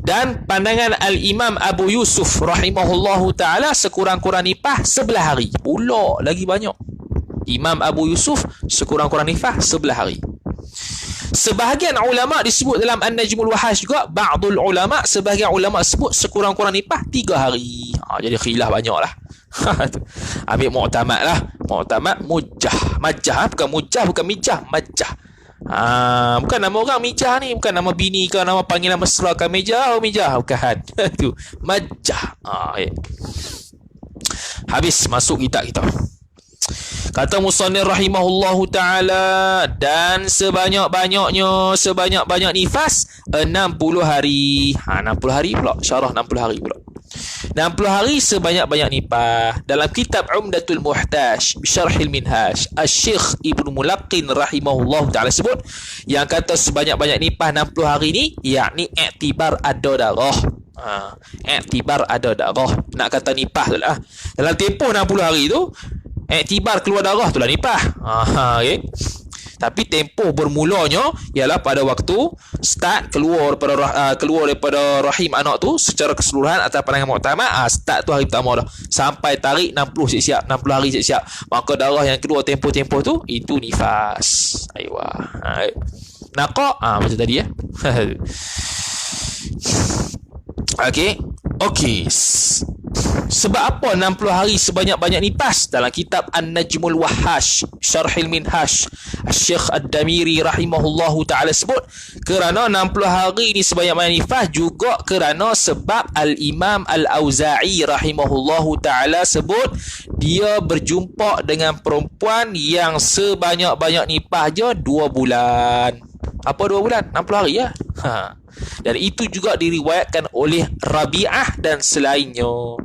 Dan pandangan Al-Imam Abu Yusuf rahimahullahu ta'ala sekurang-kurang nipah 11 hari. Pula lagi banyak. Imam Abu Yusuf sekurang-kurang nifas 11 hari. Sebahagian ulama disebut dalam An-Najmul Wahaj juga, ba'dul ulama, sebahagian ulama sebut sekurang-kurang nifas 3 hari. Jadi khilaf banyak lah. Ambil mu'tamad lah. Mu'tamad majah, bukan mujah, bukan mijah, majah. Bukan nama orang mijah ni, bukan nama bini ke, nama panggilan mesra ke mijah, bukan. Tu majah. Habis masuk kitab kita. Kata musannif rahimahullahu ta'ala, dan sebanyak-banyak nifas 60 hari. 60 hari pula, syarah 60 hari pula. 60 hari sebanyak-banyak nipah. Dalam kitab Umdatul Muhtaj Syarhil Minhaj, Asy-Syaikh Ibnu Mulaqqin rahimahullahu ta'ala sebut yang kata sebanyak-banyak nipah 60 hari ni yakni iktibar ada darah. Iktibar ada darah. Nak kata nipah tu lah. Dalam tempoh 60 hari tu iktibar keluar darah tu lah nipah. Okay. Tapi tempoh bermulanya ialah pada waktu start keluar daripada rahim anak tu secara keseluruhan atas pandangan muktamad. Start tu hari pertama dah sampai tarik 60 siap-siap, 60 hari siap-siap. Maka darah yang keluar tempoh-tempoh tu itu nifas. Aiwa. Naqa macam tadi ya. Okey. Sebab apa 60 hari sebanyak-banyak nifas? Dalam kitab An-Najmul Wahhash Syarhil Minhaj, Syekh Ad-Damiri rahimahullahu ta'ala sebut kerana 60 hari ni sebanyak-banyak nifas juga kerana sebab Al-Imam Al-Auza'i rahimahullahu ta'ala sebut dia berjumpa dengan perempuan yang sebanyak-banyak nifas je 2 bulan. Apa 2 bulan? 60 hari ya. Dan itu juga diriwayatkan oleh Rabi'ah dan selainnya.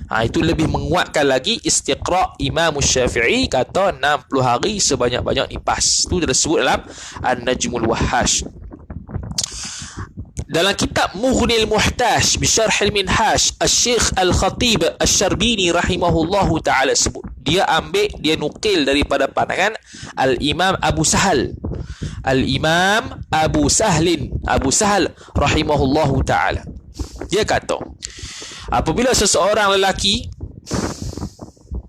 Itu lebih menguatkan lagi istiqra' Imam Syafi'i kata 60 hari sebanyak-banyak nifas. Itu disebut dalam An-Najmul Wahhash. Dalam kitab Mughnil Muhtaj Bisyarhil Minhaj, Asy-Syaikh Al-Khatib Asy-Syarbini rahimahullahu ta'ala sebut, dia nukil daripada pandangan Al-Imam Abu Sahal rahimahullahu ta'ala. Dia kata apabila seseorang lelaki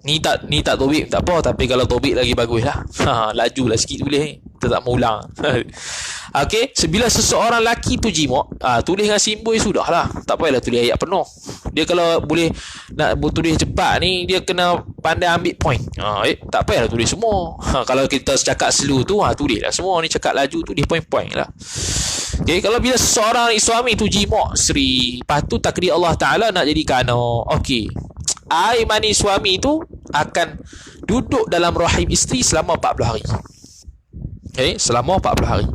ni tak tobik tak apa, tapi kalau tobik lagi bagus lah. Lajulah sikit boleh, kita tak mau ulang. Okey, bila seseorang lelaki tu jimak, tulis dengan simbol sudah lah, tak payahlah tulis ayat penuh. Dia kalau boleh nak tulis cepat ni, dia kena pandai ambil point. Tak payahlah tulis semua. Kalau kita cakap slow tu, tulis lah semua. Ni cakap laju, tulis point-point lah. Okay, kalau bila seseorang suami tu jimak seri, lepas tu takdir Allah Ta'ala nak jadikan anak. Okey, air mani suami tu akan duduk dalam rahim isteri selama 40 hari. Okay, selama 40 hari.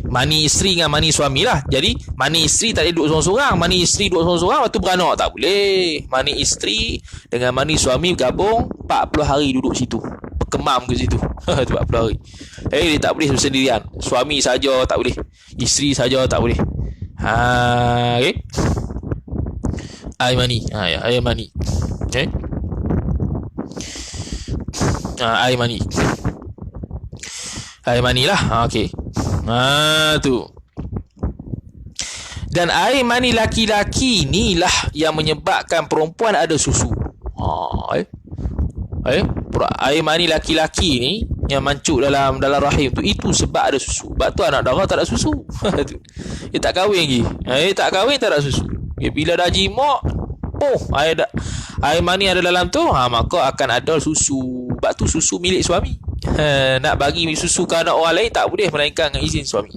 Mani isteri dengan mani suami lah. Jadi mani isteri tak boleh duduk seorang-seorang. Mani isteri duduk seorang-seorang, lepas tu beranak tak boleh. Mani isteri dengan mani suami bergabung 40 hari duduk situ, berkemam ke situ. 40 hari. Dia tak boleh bersendirian. Suami saja tak boleh, isteri saja tak boleh. Okay. Air mani. Air mani. Okay. Air mani. Air mani lah. Okey. Tu. Dan air mani laki-laki inilah yang menyebabkan perempuan ada susu. Air mani laki-laki ni yang mancuk dalam rahim tu, itu sebab ada susu. Sebab tu anak darah tak ada susu. Dia tak kahwin lagi. Tak kahwin tak ada susu. Bila dah jimak, air mani ada dalam tu, maka akan ada susu. Sebab tu susu milik suami. Nak bagi susu ke anak orang lain tak boleh melainkan dengan izin suami.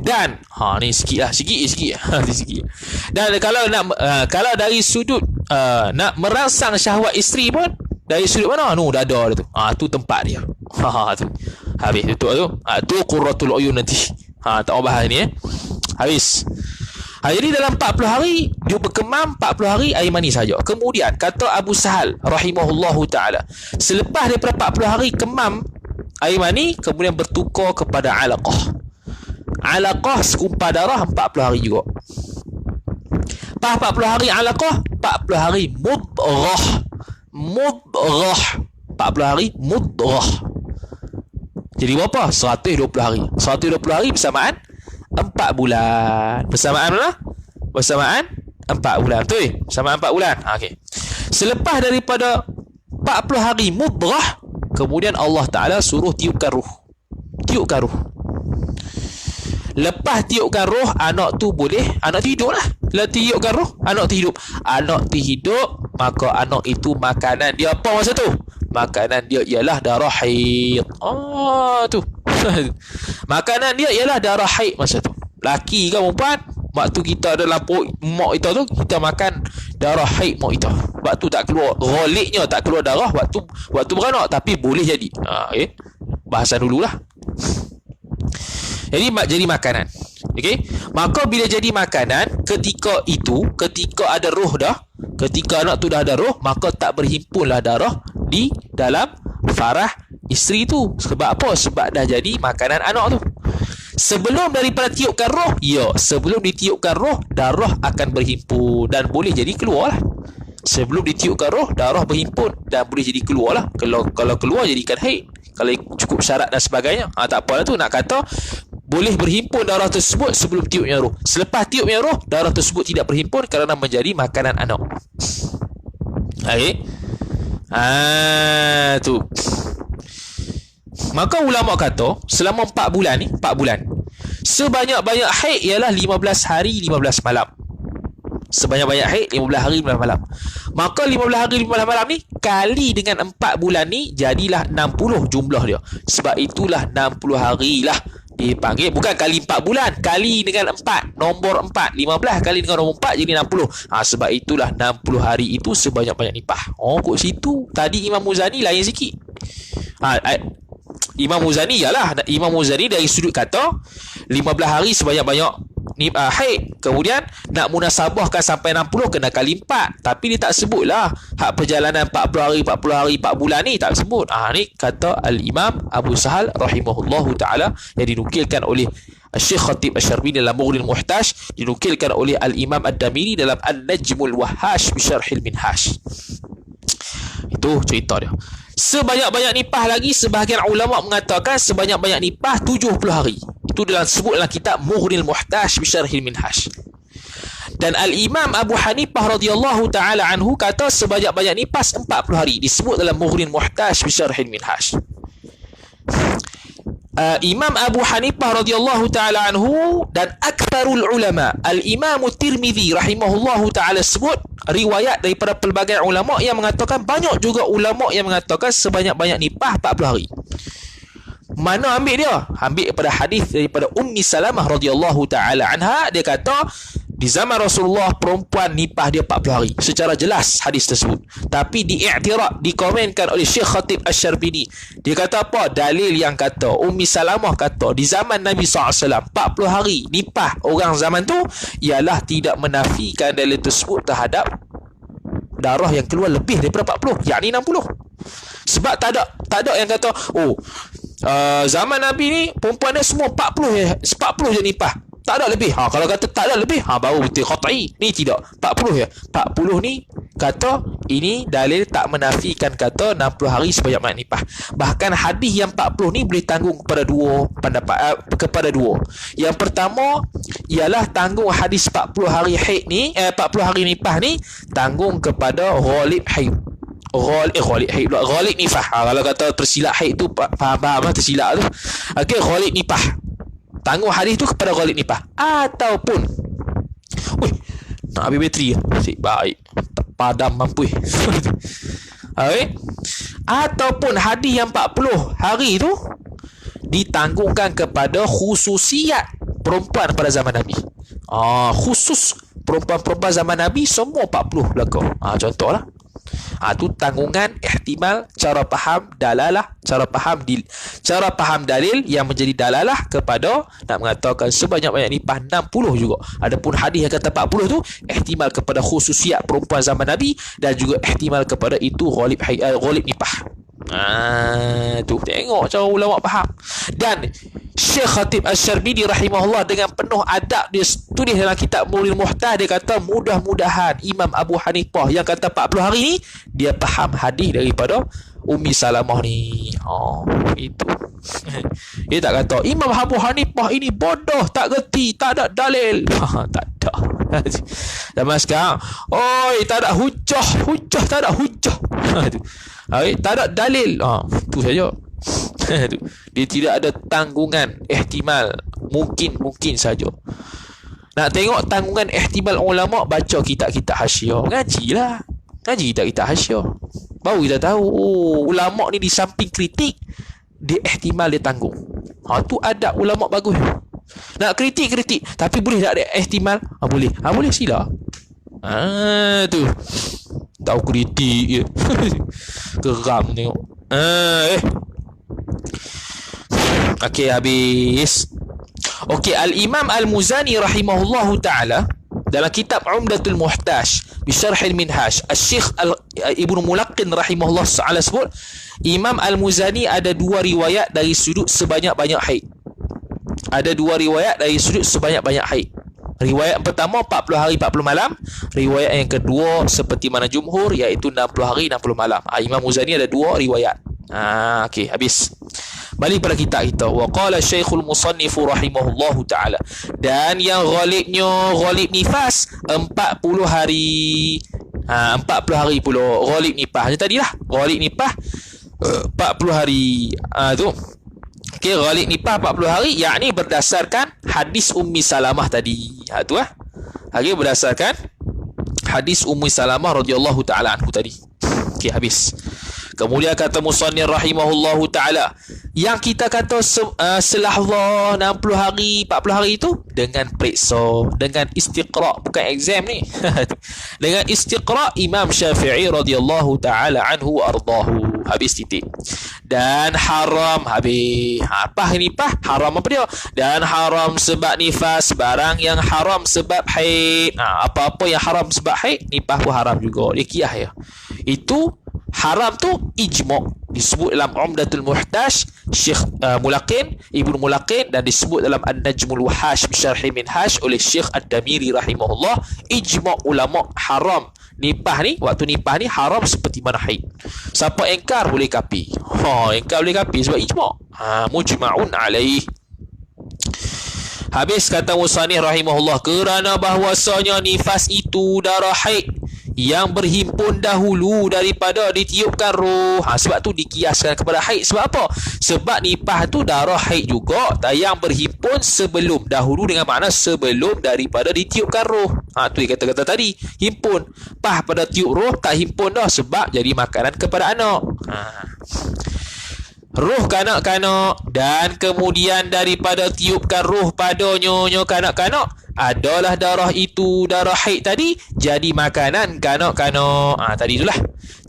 Dan ni sikit. Dan kalau dari sudut nak merangsang syahwat isteri pun, dari sudut mana? Dada dia tu. Tu tempat dia. Tu. Habis tutup tu. Tu qurratul uyun nanti. Tak mau bahas ni Habis. Jadi dalam 40 hari dia berkemam, 40 hari air mani saja. Kemudian kata Abu Sahal rahimahullahu ta'ala, selepas daripada 40 hari kemam air mani, kemudian bertukar kepada alaqah sekumpar darah 40 hari juga. Lepas 40 hari alaqah, 40 hari mudghah 40 hari mudghah. Jadi berapa? 120 hari. 120 hari bersamaan 4 bulan. Bersamaan 4 bulan. Betul? Bersamaan 4 bulan. Okey. Selepas daripada 40 hari mudghah, kemudian Allah Ta'ala suruh tiupkan ruh. Lepas tiupkan roh, anak tu hidup lah. Lepas tiupkan roh, anak tu hidup. Maka anak itu makanan dia apa masa tu? Makanan dia ialah darah haid. Tu. Makanan dia ialah darah haid masa tu. Laki ke perempuan? Waktu kita ada lampu mak kita tu, kita makan darah haid mak kita. Waktu tak keluar, ghaliknya tak keluar darah waktu beranak, tapi boleh jadi. Okay? Bahasan dululah. Jadi makanan. Okey. Maka bila jadi makanan, ketika ada roh dah, ketika anak tu dah ada roh, maka tak berhimpunlah darah di dalam farah isteri tu. Sebab apa? Sebab dah jadi makanan anak tu. Sebelum daripada tiupkan roh, sebelum ditiupkan roh, darah akan berhimpun dan boleh jadi keluar lah. Sebelum ditiupkan roh, darah berhimpun dan boleh jadi keluar lah. Kalau keluar jadikan haid, kalau cukup syarat dan sebagainya. Tak apalah tu, nak kata boleh berhimpun darah tersebut sebelum tiupnya roh. Selepas tiupnya roh, darah tersebut tidak berhimpun kerana menjadi makanan anak. Okey. Tu. Maka ulama kata selama 4 bulan ni, 4 bulan, sebanyak-banyak haid ialah 15 hari 15 malam. Sebanyak-banyak haid 15 hari 15 malam. Maka 15 hari 15 malam ni kali dengan 4 bulan ni, jadilah 60 jumlah dia. Sebab itulah 60 hari lah dipanggil, bukan kali 4 bulan, kali dengan 4, nombor 4, 15 kali dengan nombor 4 jadi 60. Sebab itulah 60 hari itu sebanyak-banyak nipah. Kat situ. Tadi Imam Muzani lain sikit. Imam Muzani dari sudut kata 15 hari sebanyak-banyak haid, kemudian nak munasabahkan sampai 60 kena kali 4, tapi dia tak sebutlah hak perjalanan 40 hari 4 bulan ni, tak sebut. Ni kata Al-Imam Abu Sahal rahimahullahu ta'ala, yang dinukilkan oleh Syekh Khatib Asy-Syarbini dalam Mughnil Muhtaj, dinukilkan oleh Al-Imam Ad-Damiri dalam An-Najmul Wahhash bi Syarhil Minhaj. Itu cerita dia. Sebanyak-banyak nipah lagi, sebahagian ulama mengatakan sebanyak-banyak nipah 70 hari. Itu disebut dalam kitab Mughnil Muhtaj bi Syarhil Minhaj. Dan Al-Imam Abu Hanifah radhiyallahu taala anhu kata sebanyak-banyak nipah 40 hari, disebut dalam Mughnil Muhtaj bi Syarhil Minhaj. Imam Abu Hanifah radhiyallahu taala anhu dan aktsarul ulama, Al-Imam Tirmizi rahimahullahu taala, sebut riwayat daripada pelbagai ulama yang mengatakan, banyak juga ulama yang mengatakan sebanyak-banyak nipah 40 hari. Mana ambil dia? Ambil daripada hadis daripada Ummi Salamah radhiyallahu taala anha. Dia kata di zaman Rasulullah perempuan nipah dia 40 hari. Secara jelas hadis tersebut, tapi diiktiraf, dikomenkan oleh Syekh Khatib Asy-Syarbini. Dia kata apa? Dalil yang kata Ummi Salamah kata di zaman Nabi SAW 40 hari nipah orang zaman tu, ialah tidak menafikan dalil tersebut terhadap darah yang keluar lebih daripada 40, yakni 60. Sebab tak ada yang kata zaman Nabi ni perempuan dia semua 40 je nipah, tak ada lebih. Kalau kata tak ada lebih, baru betul qat'i. Ni tidak, 40 je. 40 ni kata ini dalil tak menafikan kata 60 hari sebanyak banyak nipah. Bahkan hadis yang 40 ni boleh tanggung kepada dua pendapat, kepada dua. Yang pertama ialah tanggung hadis 40 hari haid ni, 40 hari nipah ni tanggung kepada ghalib haid. Ghalib nifah. Kalau kata tersilap haid tu, faham tersilap tu. Okey, ghalib nipah, tanggung hadis tu kepada ghalib nipah. Ataupun nak habis bateri asyik baik, padam mampu. Okay. Ataupun hadis yang 40 hari tu ditanggungkan kepada khususiat perempuan pada zaman Nabi. Khusus perempuan-perempuan zaman Nabi semua 40 belaka. Contohlah. Tu tanggungan ihtimal cara faham dalalah, cara faham dalil yang menjadi dalalah kepada nak mengatakan sebanyak-banyak nipah 60 juga. Adapun hadis yang kata 40 tu ihtimal kepada khususiat perempuan zaman Nabi dan juga ihtimal kepada itu ghalib nipah. Tu tengok cara ulama faham. Dan Syekh Khatib Asy-Syarbini rahimahullah dengan penuh adab dia tulis dalam kitab Mughnil Muhtaj, dia kata mudah-mudahan Imam Abu Hanifah yang kata 40 hari ni dia faham hadis daripada Ummi Salamah ni. Itu. Dia tak kata Imam Abu Hanifah ini bodoh, tak gerti, tak ada dalil. Tak ada. Zaman sekarang, tak ada hujah tak ada hujah. Tak ada dalil. Tu saja. Dia tidak ada tanggungan ihtimal, mungkin saja. Nak tengok tanggungan ihtimal ulama, baca kitab-kitab hasyiah, ngaji kitab-kitab hasyiah, baru kita tahu ulama ni di samping kritik, dia ihtimal, dia tanggung. Tu adab ulama bagus. Nak kritik, tapi boleh tak ada ihtimal? Boleh. Boleh, sila. Tu. Tahu kritik je. Geram tengok. Okey, habis. Okey, Al-Imam Al-Muzani rahimahullahu ta'ala dalam kitab Umdatul Muhtaj bi Syarh Al-Minhaj, Al-Syekh Ibnu Mulaqqin rahimahullah ta'ala sebut, Imam Al-Muzani ada dua riwayat dari sudut sebanyak-banyak haid. Ada dua riwayat dari sudut sebanyak-banyak haid. Riwayat pertama 40 hari 40 malam. Riwayat yang kedua seperti mana jumhur, iaitu 60 hari 60 malam. Imam Muzani ada dua riwayat. Okey, habis. Balik pada kitab kita. Wa qala Syekhul Musannif rahimahullahu taala. Dan yang ghalib nifas 40 hari. 40 hari pula ghalib nifas. Macam tadilah. Ghalib nifas 40 hari. Tu. Okey, ghalib nifas 40 hari, yakni berdasarkan hadis Ummi Salamah tadi. Tu Okey, berdasarkan hadis Ummi Salamah radhiyallahu taala anhu tadi. Okey, habis. Kemudian kata musannif rahimahullahu ta'ala, yang kita kata selahzah 60 hari 40 hari itu dengan periksa, dengan istiqra', bukan exam ni. Dengan istiqra' Imam Syafi'i radhiyallahu ta'ala anhu wa ardahu. Habis titik. Dan haram, habis. Apa nifas? Haram apa dia? Dan haram sebab nifas, barang yang haram sebab haid. Apa-apa yang haram sebab haid, nifas pun haram juga. Dia kiyah ya. Itu haram tu ijma', disebut dalam Umdatul Muhtaj Syekh Mulaqqin, Ibnu Mulaqqin, dan disebut dalam An-Najmul Wahash Syarh Minhaj oleh Syekh Ad-Damiri rahimahullah. Ijma' ulama haram nipah ni, waktu nipah ni haram seperti mana haid. Siapa engkar boleh kapi. Engkar boleh kapi sebab ijma'. Mujma'un alaih. Habis kata musannif rahimahullah, kerana bahwasanya nifas itu darah haid yang berhimpun dahulu daripada ditiupkan roh. Sebab tu dikiaskan kepada haid. Sebab apa? Sebab nifas tu darah haid juga, yang berhimpun sebelum, dahulu dengan makna sebelum daripada ditiupkan roh. Tu dia kata-kata tadi, himpun. Pas pada tiup roh tak himpun dah, sebab jadi makanan kepada anak. Roh kanak-kanak, dan kemudian daripada tiupkan roh pada nyonya kanak-kanak, adalah darah itu, darah haid tadi, jadi makanan kanak-kanak. Tadi itulah.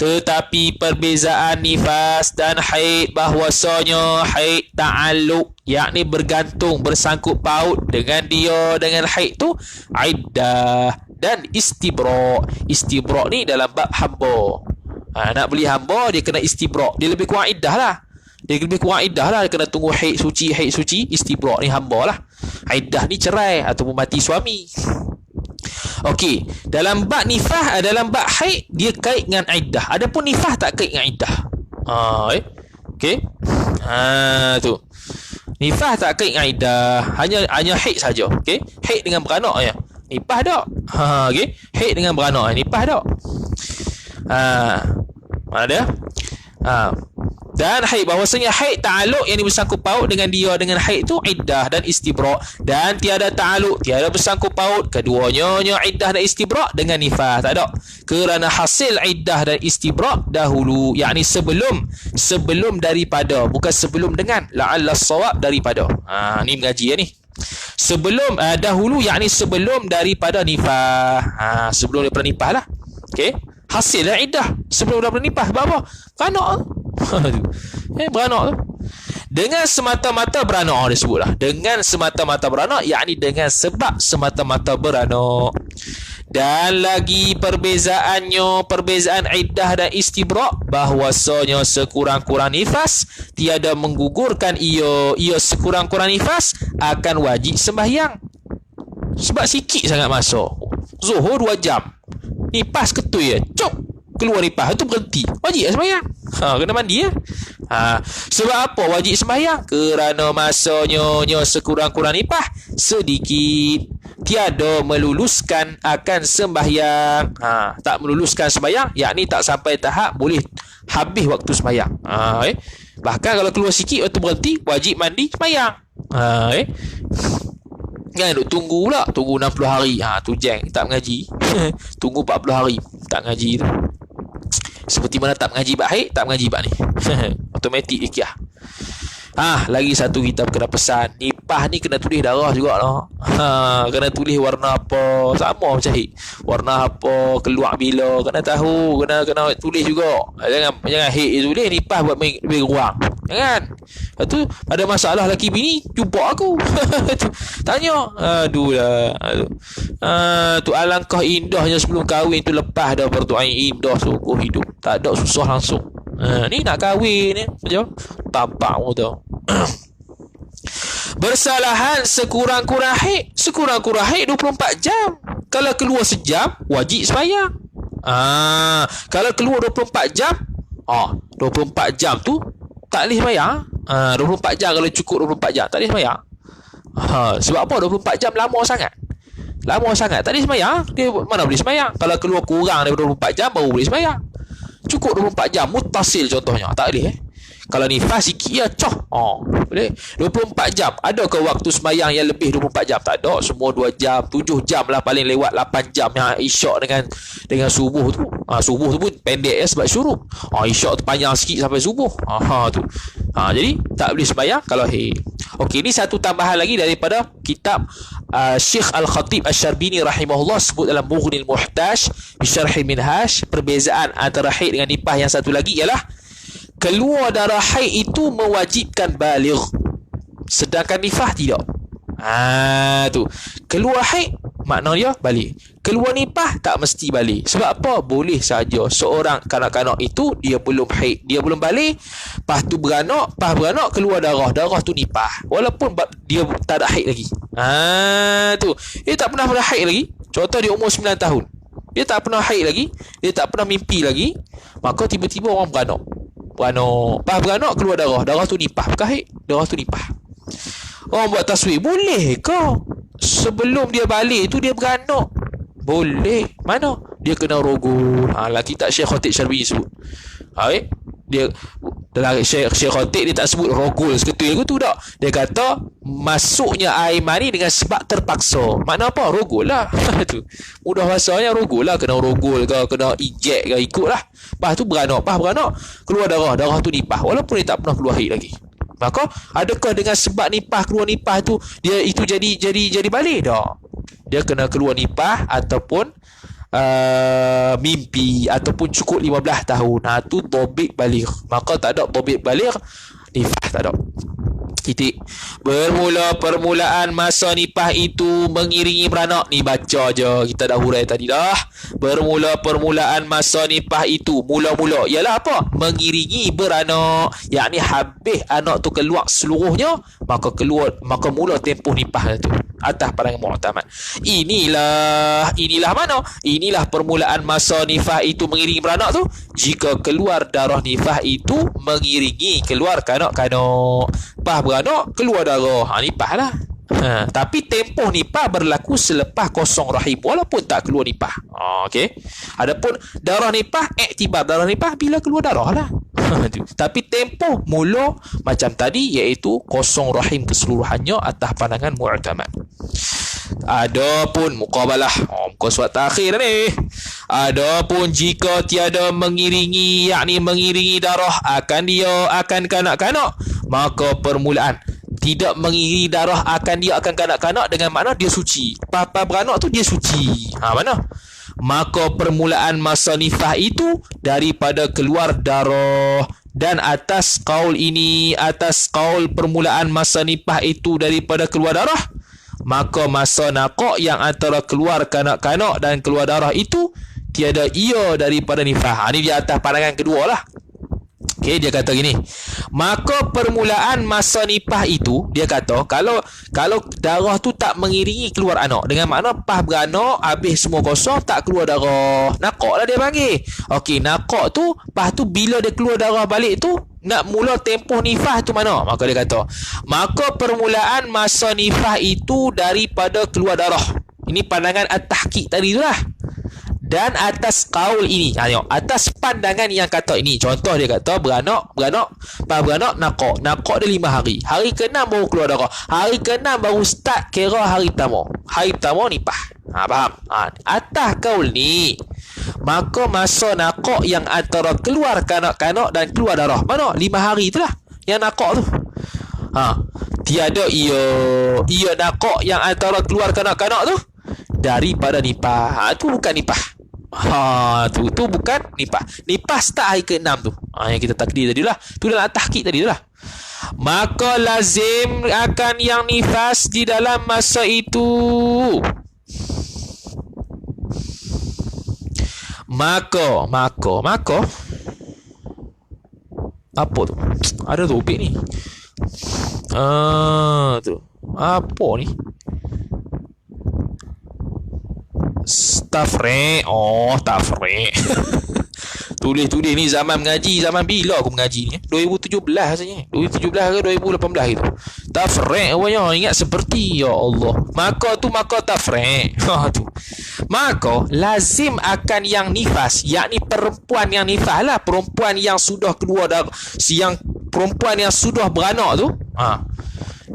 Tetapi perbezaan nifas dan haid, bahwasanya haid ta'alluq, yakni bergantung, bersangkut paut dengan dia, dengan haid tu, iddah dan istibra'. Istibra' ni dalam bab hamba. Nak beli hamba, dia kena istibra'. Dia lebih kurang iddah lah. Dia kena tunggu haid suci, istibra' ni hamba lah. Iddah ni cerai ataupun mati suami. Okey, dalam bab nifah, dalam bab haid, dia kait dengan iddah. Adapun nifah tak kait dengan iddah. Okey. Tu. Nifah tak kait dengan iddah, hanya haid saja. Okey, haid dengan beranak ya. Nifah tak. Okey, haid dengan beranak, nifah tak. Mana dia? Dan haid, bahwasanya haid ta'aluk yang bersangkut paut dengan dia, dengan haid tu iddah dan istibra', dan tiada ta'aluk, tiada bersangkut paut keduanya iddah dan istibra' dengan nifas, tak ada. Kerana hasil iddah dan istibra' dahulu, yakni sebelum daripada, bukan sebelum dengan, la'alla sawab daripada. Ni mengaji ya ni. Sebelum dahulu, yakni sebelum daripada nifas. Sebelum daripada nifas lah. Okey, hasil iddah sebelum daripada nifas. Sebab apa? Kanak beranak tu. Dengan semata-mata beranak, dia sebutlah. Dengan semata-mata beranak, yakni dengan sebab semata-mata beranak. Dan lagi perbezaan iddah dan istibra', bahwasanya sekurang-kurang nifas tiada menggugurkan ia sekurang-kurang nifas akan wajib sembahyang. Sebab sikit sangat masa. Zuhur 2 jam. Nifas ketui keluar nifas tu berhenti, wajib sembahyang. Kena mandi ya. Sebab apa wajib sembahyang? Kerana masanya sekurang-kurang nifas sedikit, tiada meluluskan akan sembahyang. Tak meluluskan sembahyang, yakni tak sampai tahap boleh habis waktu sembahyang. Bahkan kalau keluar sikit waktu berhenti, wajib mandi sembahyang. Kan duk tunggu pula, tunggu 60 hari. Tu jeng tak mengaji. Tunggu 40 hari tak mengaji tu. Seperti mana tak mengaji bab haid, tak mengaji bab ni. Automatik ikiah. Lagi satu kita kena pesan, lepas ni kena tulis darah jugalah. Kena tulis warna apa, sama macam haid. Warna apa, keluar bila, kena tahu, kena tulis juga. Jangan haid je tulis, nifas buat lebih kurang. Jangan. Lepas tu ada masalah laki bini, jumpa aku. Tanya. Aduh lah. Tu alangkah indahnya sebelum kahwin tu, lepas dah bertuan indah sungguh hidup. Tak ada susah langsung. Ni nak kahwin ni macam tampak mu tu. Bersalahan sekurang-kurang haid 24 jam. Kalau keluar sejam wajib sembahyang. Kalau keluar 24 jam, 24 jam tu tak boleh sembahyang. 24 jam kalau cukup 24 jam tak boleh sembahyang. Sebab apa 24 jam lama sangat? Lama sangat tak boleh sembahyang. Dia mana boleh sembahyang? Kalau keluar kurang daripada 24 jam baru boleh sembahyang. Cukup 24 jam muttasil contohnya, tak boleh Kalau nifas sikit ya coh. Boleh 24 jam. Adakah waktu sembahyang yang lebih 24 jam? Tak ada. Semua 2 jam, 7 jam lah paling lewat, 8 jam yang isyak dengan subuh tu. Subuh tu pun pendek sebab syuruk. Isyak tu panjang sikit sampai subuh. Tu. Jadi tak boleh sembahyang kalau haid. Okey, ni satu tambahan lagi daripada kitab Syekh Al-Khatib Asy-Syarbini rahimahullah, sebut dalam Mughnil Muhtaj bi Syarhil Minhaj. Perbezaan antara haid dengan nifas yang satu lagi ialah keluar darah haid itu mewajibkan baligh, sedangkan nifas tidak. Tu. Keluar haid maknanya balik. Keluar nifas tak mesti balik. Sebab apa? Boleh saja seorang kanak-kanak itu dia belum haid, dia belum balik, lepas tu beranak keluar darah tu nifas. Walaupun dia tak ada haid lagi. Tu. Dia tak pernah haid lagi. Contoh dia umur 9 tahun. Dia tak pernah haid lagi, dia tak pernah mimpi lagi, maka tiba-tiba orang beranak. Beranak keluar darah tu nifas, bukan haid, darah tu nifas. Orang buat taswir, boleh ke sebelum dia balik tu dia beranak? Boleh. Mana? Dia kena rogol. Kitab Syekh Khatib Syarbini sebut. Dia dalam Syekh Khatib dia tak sebut rogol seketul tu tak. Dia kata masuknya air mani dengan sebab terpaksa. Makna apa? Rogol lah. Tu. Mudah bahasanya rogol lah. Kena rogol ke, kena injek ke, ikut lah. Lepas tu beranak, keluar darah tu nifas. Walaupun dia tak pernah keluar haid lagi. Maka adakah dengan sebab nifas, keluar nifas tu dia itu jadi balik? Tak. Dia kena keluar nifas ataupun mimpi ataupun cukup 15 tahun. Tu dobik baligh. Maka tak ada dobik baligh, nifas tak ada. Titik. Permulaan masa nifas itu mengiringi beranak. Ni baca je, kita dah hurai tadi dah. Permulaan masa nifas itu mula-mula ialah apa? Mengiringi beranak. Yakni habis anak tu keluar seluruhnya, maka mula tempoh nifas tu. Atas pandangan mu'tamad. Inilah mana? Inilah permulaan masa nifas itu mengiringi beranak tu. Jika keluar darah nifas itu mengiringi keluar kanak-kanak. Pas beranak keluar darah, nifas lah. Tapi tempoh nifas berlaku selepas kosong rahim, walaupun tak keluar nifas. Okey. Adapun darah nifas, iktibar darah nifas bila keluar darah lah. Tapi tempoh mula macam tadi, iaitu kosong rahim keseluruhannya atas pandangan mu'tamad. Adapun muqabalah, muka surat akhir ni. Adapun jika tiada mengiringi, yakni mengiringi darah akan kanak-kanak, maka permulaan tidak mengiringi darah akan kanak-kanak dengan makna dia suci. Papa beranak tu dia suci. Mana? Maka permulaan masa nifas itu daripada keluar darah. Dan atas kaul permulaan masa nifas itu daripada keluar darah, maka masa naqah yang antara keluar kanak-kanak dan keluar darah itu tiada ia daripada nifas. Ini di atas pandangan kedua lah. Okey, dia kata gini. Maka permulaan masa nifas itu, dia kata kalau darah tu tak mengiringi keluar anak, dengan makna pas beranak habis semua kosong tak keluar darah, naqah lah dia panggil. Okey, naqah tu pas tu bila dia keluar darah balik tu nak mula tempoh nifas tu mana? Maka dia kata, maka permulaan masa nifas itu daripada keluar darah. Ini pandangan at-tahqiq tadi tu lah. Dan atas kaul ini, tengok, atas pandangan yang kata ini, contoh dia kata beranak naqah dia 5 hari. Hari ke-6 baru keluar darah. Hari ke-6 baru start kira hari pertama. Hari pertama nifas. Faham? Atas kaul ni, maka masa naqah yang antara keluar kanak-kanak dan keluar darah, mana? 5 hari itulah yang naqah tu. tiada ia nakok yang antara keluar kanak-kanak tu daripada nipah. Tu bukan nipah. Tu bukan nipah. Nipah start hari ke-6 tu. Yang kita takdir tadi lah. Tu dalam tahqiq tadi lah. Maka lazim akan yang nifas di dalam masa itu. Maka apa tu? Ada topik ni. Tu. Apa ni? Tafriq. Tafriq. Tulis ni zaman mengaji. Zaman bila aku mengaji ni? 2017 rasanya. 2017 ke 2018 gitu. Tafriq awalnya. Ingat seperti. Ya Allah. Maka tafriq. Tu. Maka lazim akan yang nifas, yakni perempuan yang nifas lah, perempuan yang sudah keluar perempuan yang sudah beranak tu.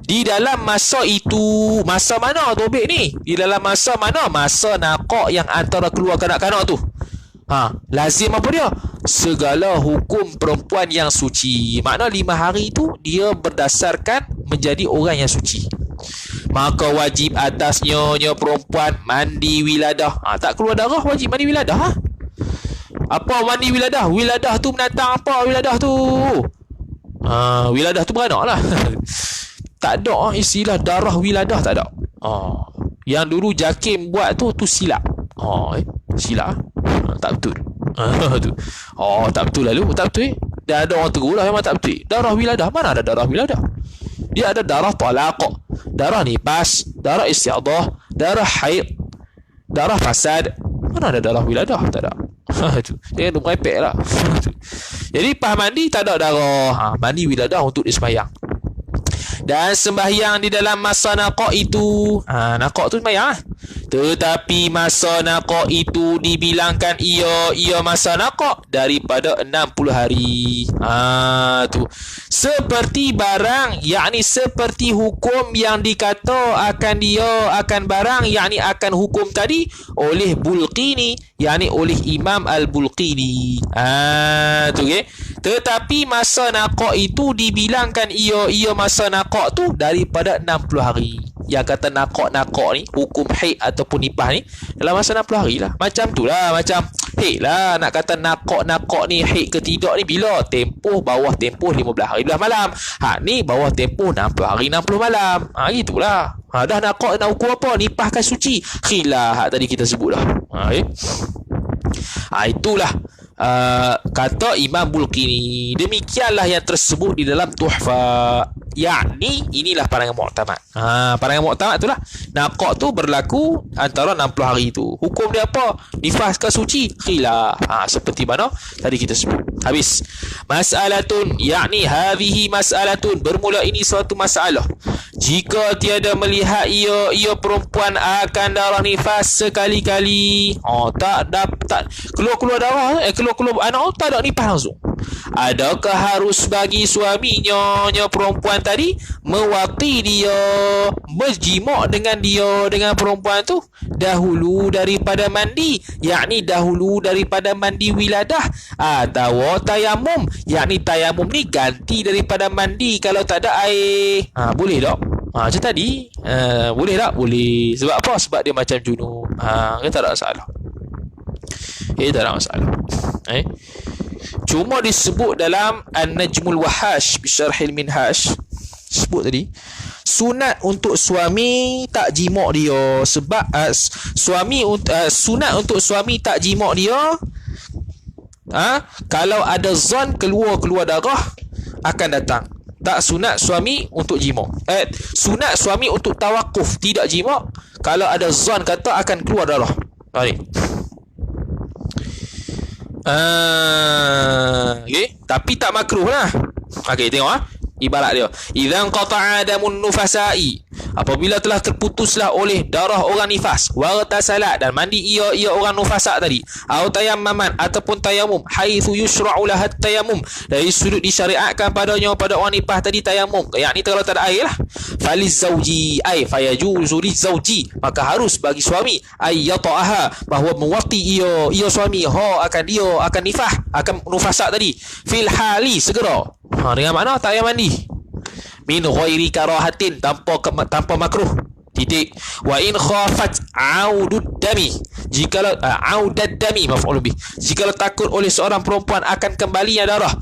Di dalam masa itu, masa mana tobek ni? Di dalam masa mana? Masa nakak yang antara keluar kanak-kanak tu. Lazim apa dia? Segala hukum perempuan yang suci. Makna 5 hari tu dia berdasarkan menjadi orang yang suci. Maka wajib atasnya perempuan mandi wiladah. Tak keluar darah wajib mandi wiladah. Apa mandi wiladah? Wiladah tu menatang apa wiladah tu? Wiladah tu beranak lah. Tak ada istilah darah wiladah, tak ada. Yang dulu Jakim buat tu silap. Silap. Tak betul. Tak betul lalu. Tak betul. Dah ada orang tegur lah memang tak betul. Darah wiladah, mana ada darah wiladah? Dia ada darah talaq, darah nifas, darah istiadah, darah haid, darah fasad. Mana ada darah wiladah? Tak ada. Dia merepek lah. Jadi pas mandi tak ada darah. Mandi wiladah untuk disembahyang. Dan sembahyang di dalam masa nakak itu. Nakak tu sembahyang. Tetapi masa nakak itu dibilangkan ia masa nakak daripada 60 hari. Tu. Seperti barang, yakni seperti hukum yang dikata akan barang, yakni akan hukum tadi oleh Bulqini, yakni oleh Imam Al-Bulqini. Tu okey. Tetapi masa nakak itu dibilangkan ia masa nakak tu daripada 60 hari. Yang kata nakak ni, hukum haid ataupun nipah ni dalam masa 60 hari lah. Macam tu lah, macam haid lah. Nak kata nakak ni haid ke tidak ni bila? Tempoh bawah tempoh 15 hari 12 malam. Ni bawah tempoh 60 hari 60 malam. Gitulah. Dah nakak nak ukur apa? Nipah kan suci. Khilaf tadi kita sebut dah. Itulah kata Imam Bulqini. Demikianlah yang tersebut di dalam Tuhfah. Yakni inilah pandangan muktamad. Pandangan muktamad itulah nakak tu berlaku antara 60 hari itu. Hukum dia apa? Nifas ke suci? Khilaf. Seperti mana tadi kita sebut. Habis. Mas'alatun, yakni hadhihi mas'alatun, bermula ini suatu masalah. Jika tiada melihat ia perempuan akan darah nifas sekali-kali, tak keluar darah, keluar anak, tak ada nifas langsung. Adakah harus bagi suaminya perempuan tadi mewati dia, berjimak dengan perempuan tu dahulu daripada mandi, yakni dahulu daripada mandi wiladah, atau tayamum, yakni tayamum ni ganti daripada mandi kalau tak ada air. Boleh tak? Macam tadi. Boleh tak? Boleh. Sebab apa? Sebab dia macam junub. Kita tak ada masalah. Tak ada masalah. Cuma disebut dalam An-Najmul Wahash Bisyarhil Minhaj, sebut tadi sunat untuk suami tak jimak dia. Sebab sunat untuk suami tak jimak dia, kalau ada zon keluar darah akan datang. Tak sunat suami untuk jimak. Sunat suami untuk tawakuf tidak jimak, kalau ada zon kata akan keluar darah. Okay. Tapi tak makruh lah. Okay, tengok ibarat dia. Idzan qata'a damun nufasai, apabila telah terputuslah oleh darah orang nifas, wartasalat, dan mandi ia orang nufasa tadi, au tayammaman, ataupun tayamum, haitsu yusra'u lahat tayamum, dari sudut disyariatkan pada orang nifas tadi tayamum, yakni kalau tak ada air lah. Faliz zauji ay fayajuzu lizauji, maka harus bagi suami ay yata'aha, bahawa mewati ia suami akan nifas, akan nufasa tadi, fil hali, segera. Dengan makna tak payah mandi. min ghairi karahatin, tanpa makruh. Titik. Wa in khafat audud dami, jikalau audad dami maf'ul bih, jikalau takut oleh seorang perempuan akan kembalinya darah,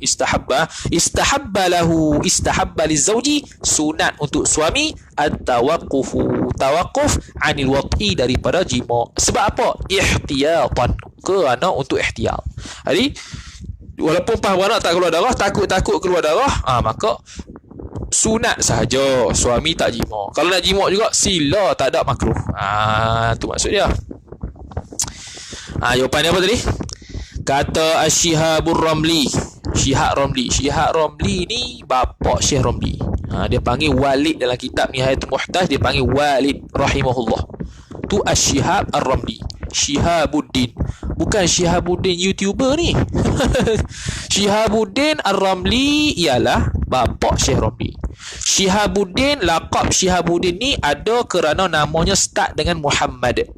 istahabba lahu, istahabba lizauji, sunat untuk suami tawaquf anil wat'i, daripada jima. Sebab apa? Ihtiyatan, kerana untuk ihtiyat. Jadi walaupun beranak tak keluar darah, takut keluar darah, maka sunat sahaja, suami tak jima. Kalau nak jima juga sila, tak ada makruh. Tu maksud dia. Jawapan dia apa tadi? Kata Asy-Syihabur Ramli, Syihab Ramli ni bapa Syekh Ramli. Dia panggil Walid dalam kitab Nihayatul Muhtaj, dia panggil Walid rahimahullah. Tu Asy-Syihab Ar-Ramli, Syihabuddin, bukan Syihabuddin YouTuber ni. Syihabuddin Ar-Ramli ialah bapa Syekh Ramli. Syihabuddin, laqab Syihabuddin ni ada kerana namanya start dengan Muhammad.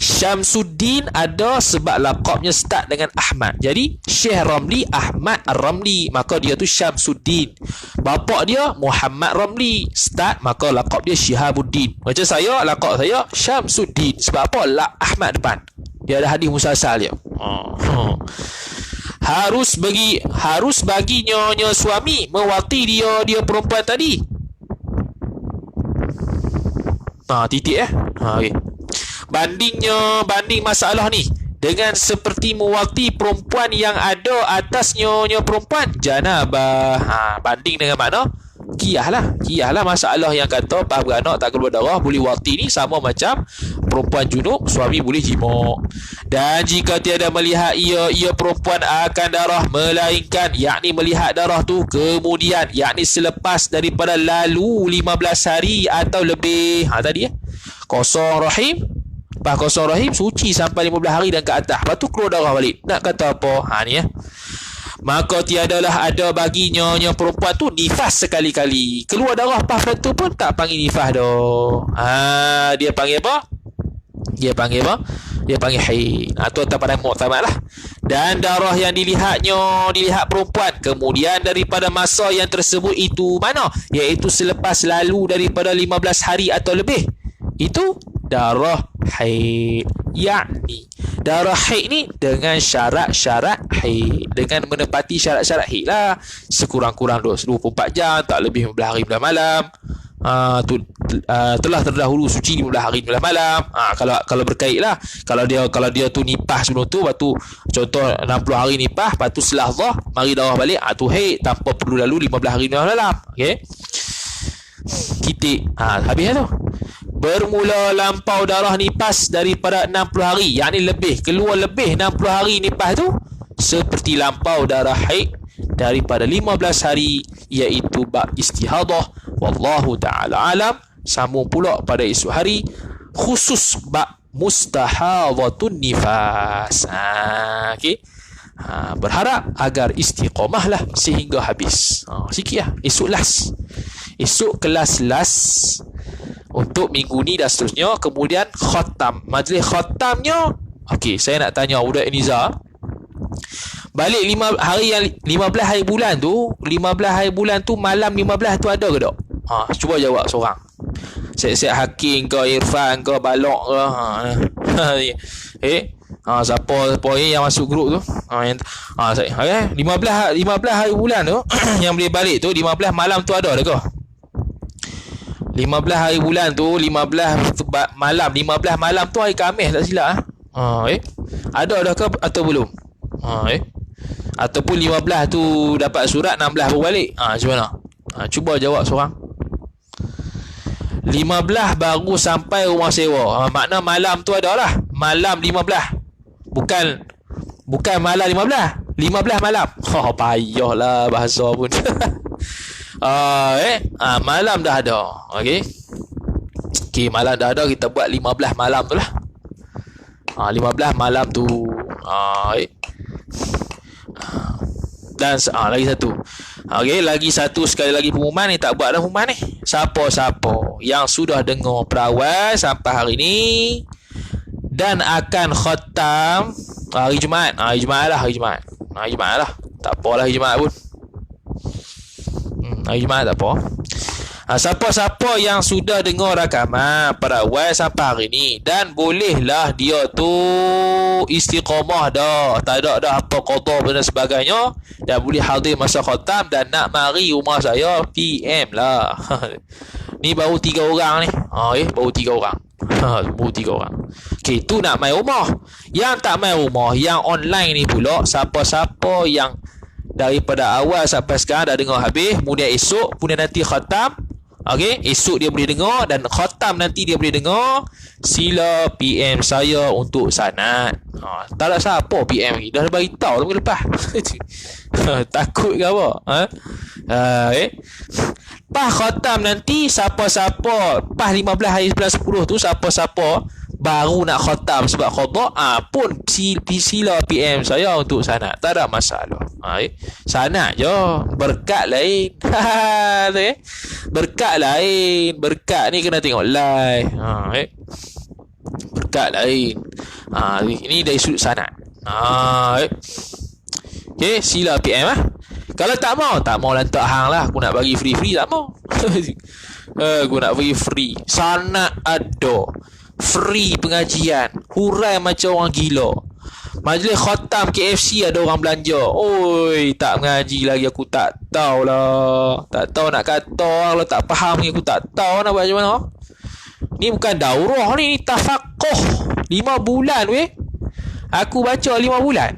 Syamsuddin ada sebab laqabnya start dengan Ahmad. Jadi Syekh Ramli Ahmad Ar-Ramli, maka dia tu Syamsuddin. Bapa dia Muhammad Ramli, start maka laqab dia Syihabuddin. Macam saya, laqab saya Syamsuddin. Sebab apa? Ahmad depan. Dia ada hadis musalsal dia. Harus bagi nyonya suami mewati dia perempuan tadi. Titik okey. Banding masalah ni dengan seperti mewakti perempuan yang ada atas nyonya perempuan janabah. Banding dengan mana? Kiyahlah masalah yang kata pas beranak tak keluar darah boleh wakti ni sama macam perempuan junub, suami boleh jima. Dan jika tiada melihat ia perempuan akan darah, melainkan yakni melihat darah tu kemudian, yakni selepas daripada lalu 15 hari atau lebih. Tadi kosong rahim, pas kosong rahim suci sampai 15 hari dan ke atas, lepas tu keluar darah balik. Nak kata apa? Ni maka tiadalah ada bagi nyonya perempuan tu nifas sekali-kali. Keluar darah pas tu pun tak panggil nifas dah. Dia panggil apa? Dia panggil haid. Atau pada muktamad lah. Dan darah yang dilihat perempuan kemudian daripada masa yang tersebut itu mana? Iaitu selepas lalu daripada 15 hari atau lebih. Itu darah haid. Yakni darah haid ni dengan syarat-syarat haid, dengan menepati syarat-syarat haid lah. Sekurang-kurang 24 jam, tak lebih 15 hari 15 malam. Telah terdahulu suci 15 hari 15 malam. Kalau berkait lah. Kalau dia tu nipah sebelum tu, lepas tu contoh 60 hari nipah, lepas tu selahzah mari darah balik, tu haid tanpa perlu lalu 15 hari 15 malam. Okey. Titik. Habis tu. Bermula lampau darah nipas daripada 60 hari, yakni keluar lebih 60 hari nipas tu, seperti lampau darah haid daripada 15 hari, iaitu bab istihadah. Wallahu ta'ala alam. Sambung pula pada esok hari khusus bab mustahadhatun nifas. Okey. Berharap agar istiqamah lah sehingga habis. Sikit lah. Esok kelas last untuk minggu ni dan seterusnya. Kemudian khatam, majlis khatamnya. Okey, saya nak tanya budak Eniza, balik 15 hari bulan tu, 15 hari bulan tu malam 15 tu ada ke tak? Cuba jawab seorang. Syed Hakim ke, Irfan ke, Balok ke. Siapa yang masuk grup tu? Okay. 15 hari bulan tu yang boleh balik tu, 15 malam tu ada ke? 15 hari bulan tu, 15 malam tu hari Khamis tak silap. Ada dah ke atau belum? Ataupun 15 tu dapat surat, 16 baru balik. Macam mana? Cuba jawab seorang. 15 baru sampai rumah sewa. Makna malam tu ada lah. Malam 15. Bukan malam 15. 15 malam. Payahlah bahasa pun. Malam dah ada. Okey, malam dah ada, kita buat 15 malam tu lah. 15 malam tu. Dan lagi satu. Lagi satu sekali lagi pengumuman ni, tak buat dah pengumuman ni. Siapa-siapa yang sudah dengar perawal sampai hari ni dan akan khatam hari Jumaat lah. Tak apalah hari Jumaat pun. Hari Jumaat tak apa. Siapa-siapa yang sudah dengar rakaman perawai sampai hari ni, dan bolehlah dia tu istiqamah dah, tak ada dah apa qada dan sebagainya, dan boleh hadir masa khatam dan nak mari rumah saya, PM lah. Ni baru 3 orang ni. Baru 3 orang. Baru 3 orang. Okey, tu nak main rumah. Yang tak main rumah, yang online ni pula, siapa-siapa yang daripada awal sampai sekarang dah dengar habis, kemudian esok, kemudian nanti khatam. Okey, esok dia boleh dengar dan khatam nanti dia boleh dengar, sila PM saya untuk sanad. Tak ada siapa PM lagi. Dah bagi tahu minggu lepas. Takut ke apa? Pas khatam nanti, siapa-siapa pas 15 hari 11 10 tu, siapa-siapa baru nak khatam sebab qada, pun sila PM saya untuk sanad. Tak ada masalah. Sanad je, berkat lain. Berkat lain. Berkat ni kena tengok live. Berkat lain. Ini dari sudut sanad. Okey, sila PM lah. Kalau tak mau lantak hang lah. Aku nak bagi free tak mau. Aku nak bagi free. Sanad ada, free pengajian, hurai macam orang gila. Majlis khatam KFC ada orang belanja. Oi, tak mengaji lagi aku tak tahulah. Tak tahu nak kata, kalau tak faham ni aku tak tahu nak buat macam mana. Ni bukan daurah ni tafaqqah. 5 bulan weh. Aku baca 5 bulan.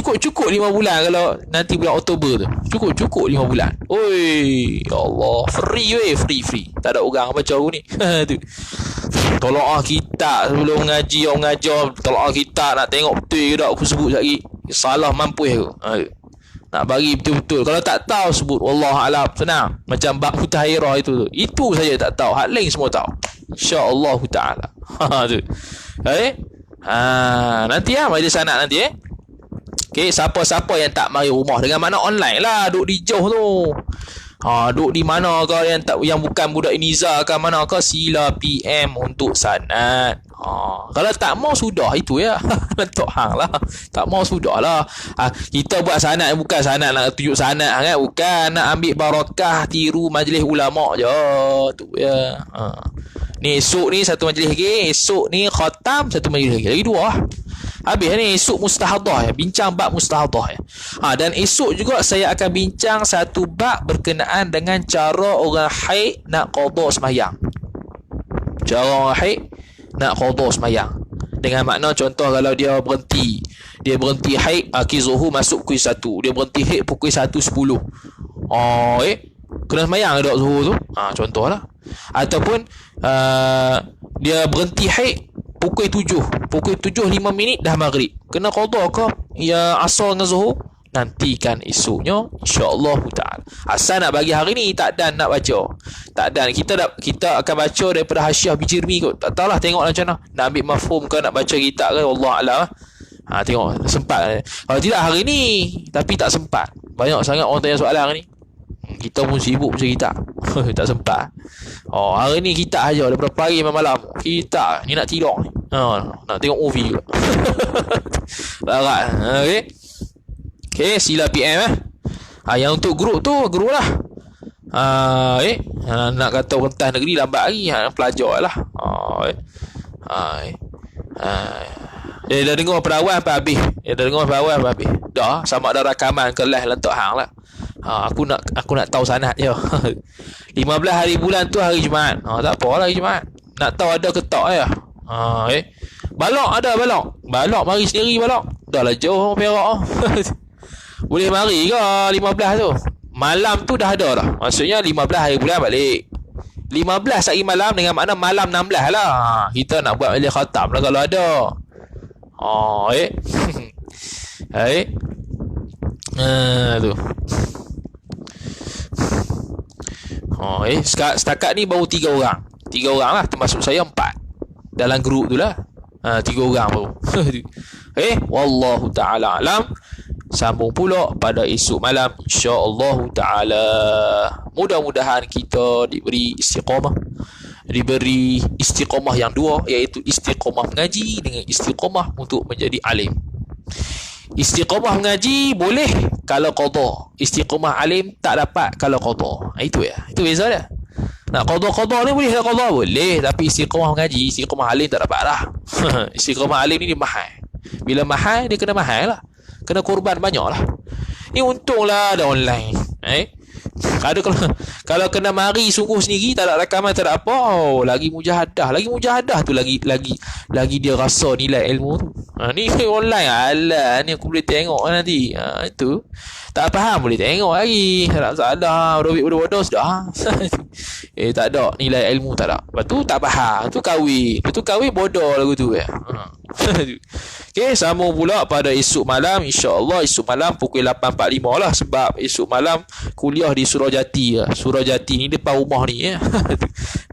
Cukup 5 bulan kalau nanti bulan Oktober tu. Cukup 5 bulan. Oi, ya Allah, free weh, free. Tak ada orang baca aku ni. Tu. Tolak kitab sebelum mengaji, orang mengajar tolak kitab nak tengok betul ke tak aku sebut lagi. Salah mampu aku. Nak bagi betul-betul. Kalau tak tahu sebut wallahualam, senang. Macam bab mutahairah itu tu. Itu saja tak tahu. Hak lain semua tahu. Insya-Allah taala. Tu. Nanti majlis sanad nanti Okey, siapa-siapa yang tak mari rumah, dengan makna online lah, duduk di jauh tu. Duduk di mana ke, yang bukan budak Iniza ke mana ke, sila PM untuk sanad. Kalau tak mau sudah itu ya. Letak hang lah. Tak mau sudah lah. Kita buat sanad bukan sanad nak tunjuk sanad kan, bukan nak ambil barakah tiru majlis ulama je tu ya. Ni esok ni satu majlis lagi, esok ni khatam satu majlis lagi 2. Habis ni esok mustahadah ya, bincang bab mustahadah ya. Dan esok juga saya akan bincang satu bab berkenaan dengan cara orang haid nak qada sembahyang. Cara orang haid nak qada sembahyang. Dengan makna contoh kalau dia berhenti haid zuhur masuk pukul 1, dia berhenti haid pukul 1.10. Kena sembahyang tak zuhur tu? Contohlah. Ataupun dia berhenti haid pukul 7 5 minit dah maghrib, kena qada ke ya asar dengan zuhur? Nantikan esoknya insya-Allah taala. Asal nak bagi hari ni tak dan nak baca. Tak dan kita akan baca daripada Hasyiah Bijirmi kot. Tak tahulah, tengoklah macam mana. Nak ambil mafhum ke nak baca kitab ke, wallah alam. Tengok sempat. Kalau tidak hari ni, tapi tak sempat. Banyak sangat orang tanya soalan hari ni. Kita pun sibuk baca kitab. Tak sempat. Hari ni kitab aja daripada pagi sampai malam. Kitab ni nak tidur ni. Nak tengok movie juga. Larat. Okey, sila PM yang untuk grup tu, grup lah. Nak kata pentas negeri lambat lagi, pelajar lah. Dia dah dengar perawal apa habis. Dah sama ada rakaman ke live letak hang lah. Aku nak tahu sanad je. 15 hari bulan tu hari Jumaat. Tak apalah hari Jumaat. Nak tahu ada ke tak ya. Balok ada balok. Balok mari sendiri balok. Dah lah jauh Perak. Boleh mari ke 15 tu? Malam tu dah ada dah. Maksudnya 15 hari bulan balik. 15 hari malam dengan makna malam 16 lah. Kita nak buat majlis khatam lah kalau ada. Tu. Setakat ni baru 3 orang. 3 orang lah, termasuk saya 4 dalam grup tu lah. 3 orang baru. Wallahu ta'ala alam. Sambung pula pada esok malam insya-Allah taala. Mudah-mudahan kita diberi istiqamah yang dua, iaitu istiqamah mengaji dengan istiqamah untuk menjadi alim. Istiqamah mengaji boleh kalau qada. Istiqamah alim tak dapat kalau qada. Itu ya. Itu beza dia. Nak qada-qada ni boleh tak qada? Boleh. Tapi istiqamah mengaji, istiqamah alim tak dapat lah. Istiqamah alim ni dia mahal. Bila mahal, dia kena mahal lah. Kena korban banyak lah. Ni untunglah ada online. Ada kalau kena mari sungguh sendiri, tak ada rakaman, tak ada apa, lagi mujahadah tu lagi dia rasa nilai ilmu tu. Ni online, alah, ni aku boleh tengok nanti. Itu tak faham boleh tengok lagi, tak salah bodoh-bodoh sudah. Tak ada nilai ilmu, tak ada. Lepas tu tak faham, tu kahwin bodoh lagu tu ya. Okey, sambung pula pada esok malam, insya-Allah esok malam pukul 8.45 lah, sebab esok malam kuliah di Surajati. Surajati ni depan rumah ni ya.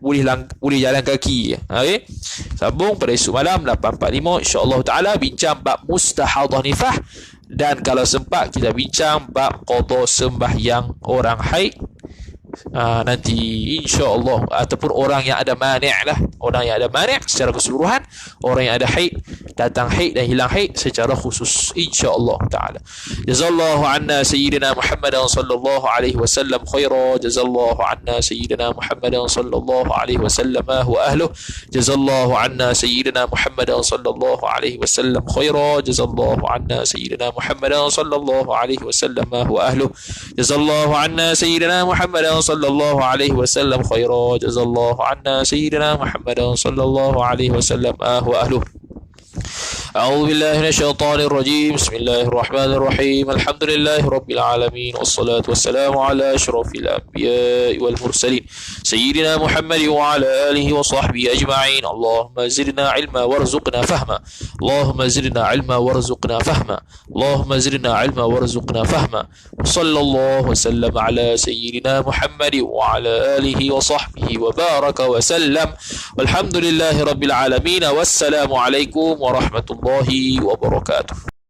boleh jalan kaki. Okey. Sambung pada esok malam 8.45 insya-Allah taala, bincang bab mustahadah nifah, dan kalau sempat kita bincang bab qada sembahyang orang haid. Nanti insya-Allah, ataupun orang yang ada mani' lah, orang yang ada mani' secara keseluruhan, orang yang ada haid, datang haid dan hilang haid secara khusus, insya-Allah taala. Jazallahu anna sayyidina Muhammadan sallallahu alaihi wasallam khaira, jazallahu anna sayyidina Muhammadan sallallahu alaihi wasallam wa ahlihi, jazallahu anna sayyidina Muhammadan sallallahu alaihi wasallam khaira, jazallahu anna sayyidina Muhammadan sallallahu alaihi wasallam wa ahlihi, jazallahu anna sayyidina Muhammadan sallallahu alaihi wasallam khaira, jazallahu anna sayyidina Muhammadan sallallahu alaihi wasallam wa ahlihi. أعوذ بالله من الشيطان الرجيم. بسم الله الرحمن الرحيم. الحمد لله رب العالمين، والصلاة والسلام على أشرف الأنبياء والمرسلين سيدنا محمد وعلى آله وصحبه أجمعين. اللهم زدنا علما وارزقنا فهما، اللهم زدنا علما وارزقنا فهما، اللهم زدنا علما وارزقنا فهما. وصلى الله وسلم على سيدنا محمد وعلى آله وصحبه وبارك وسلم، والحمد لله رب العالمين، والسلام عليكم ورحمة الله وبركاته.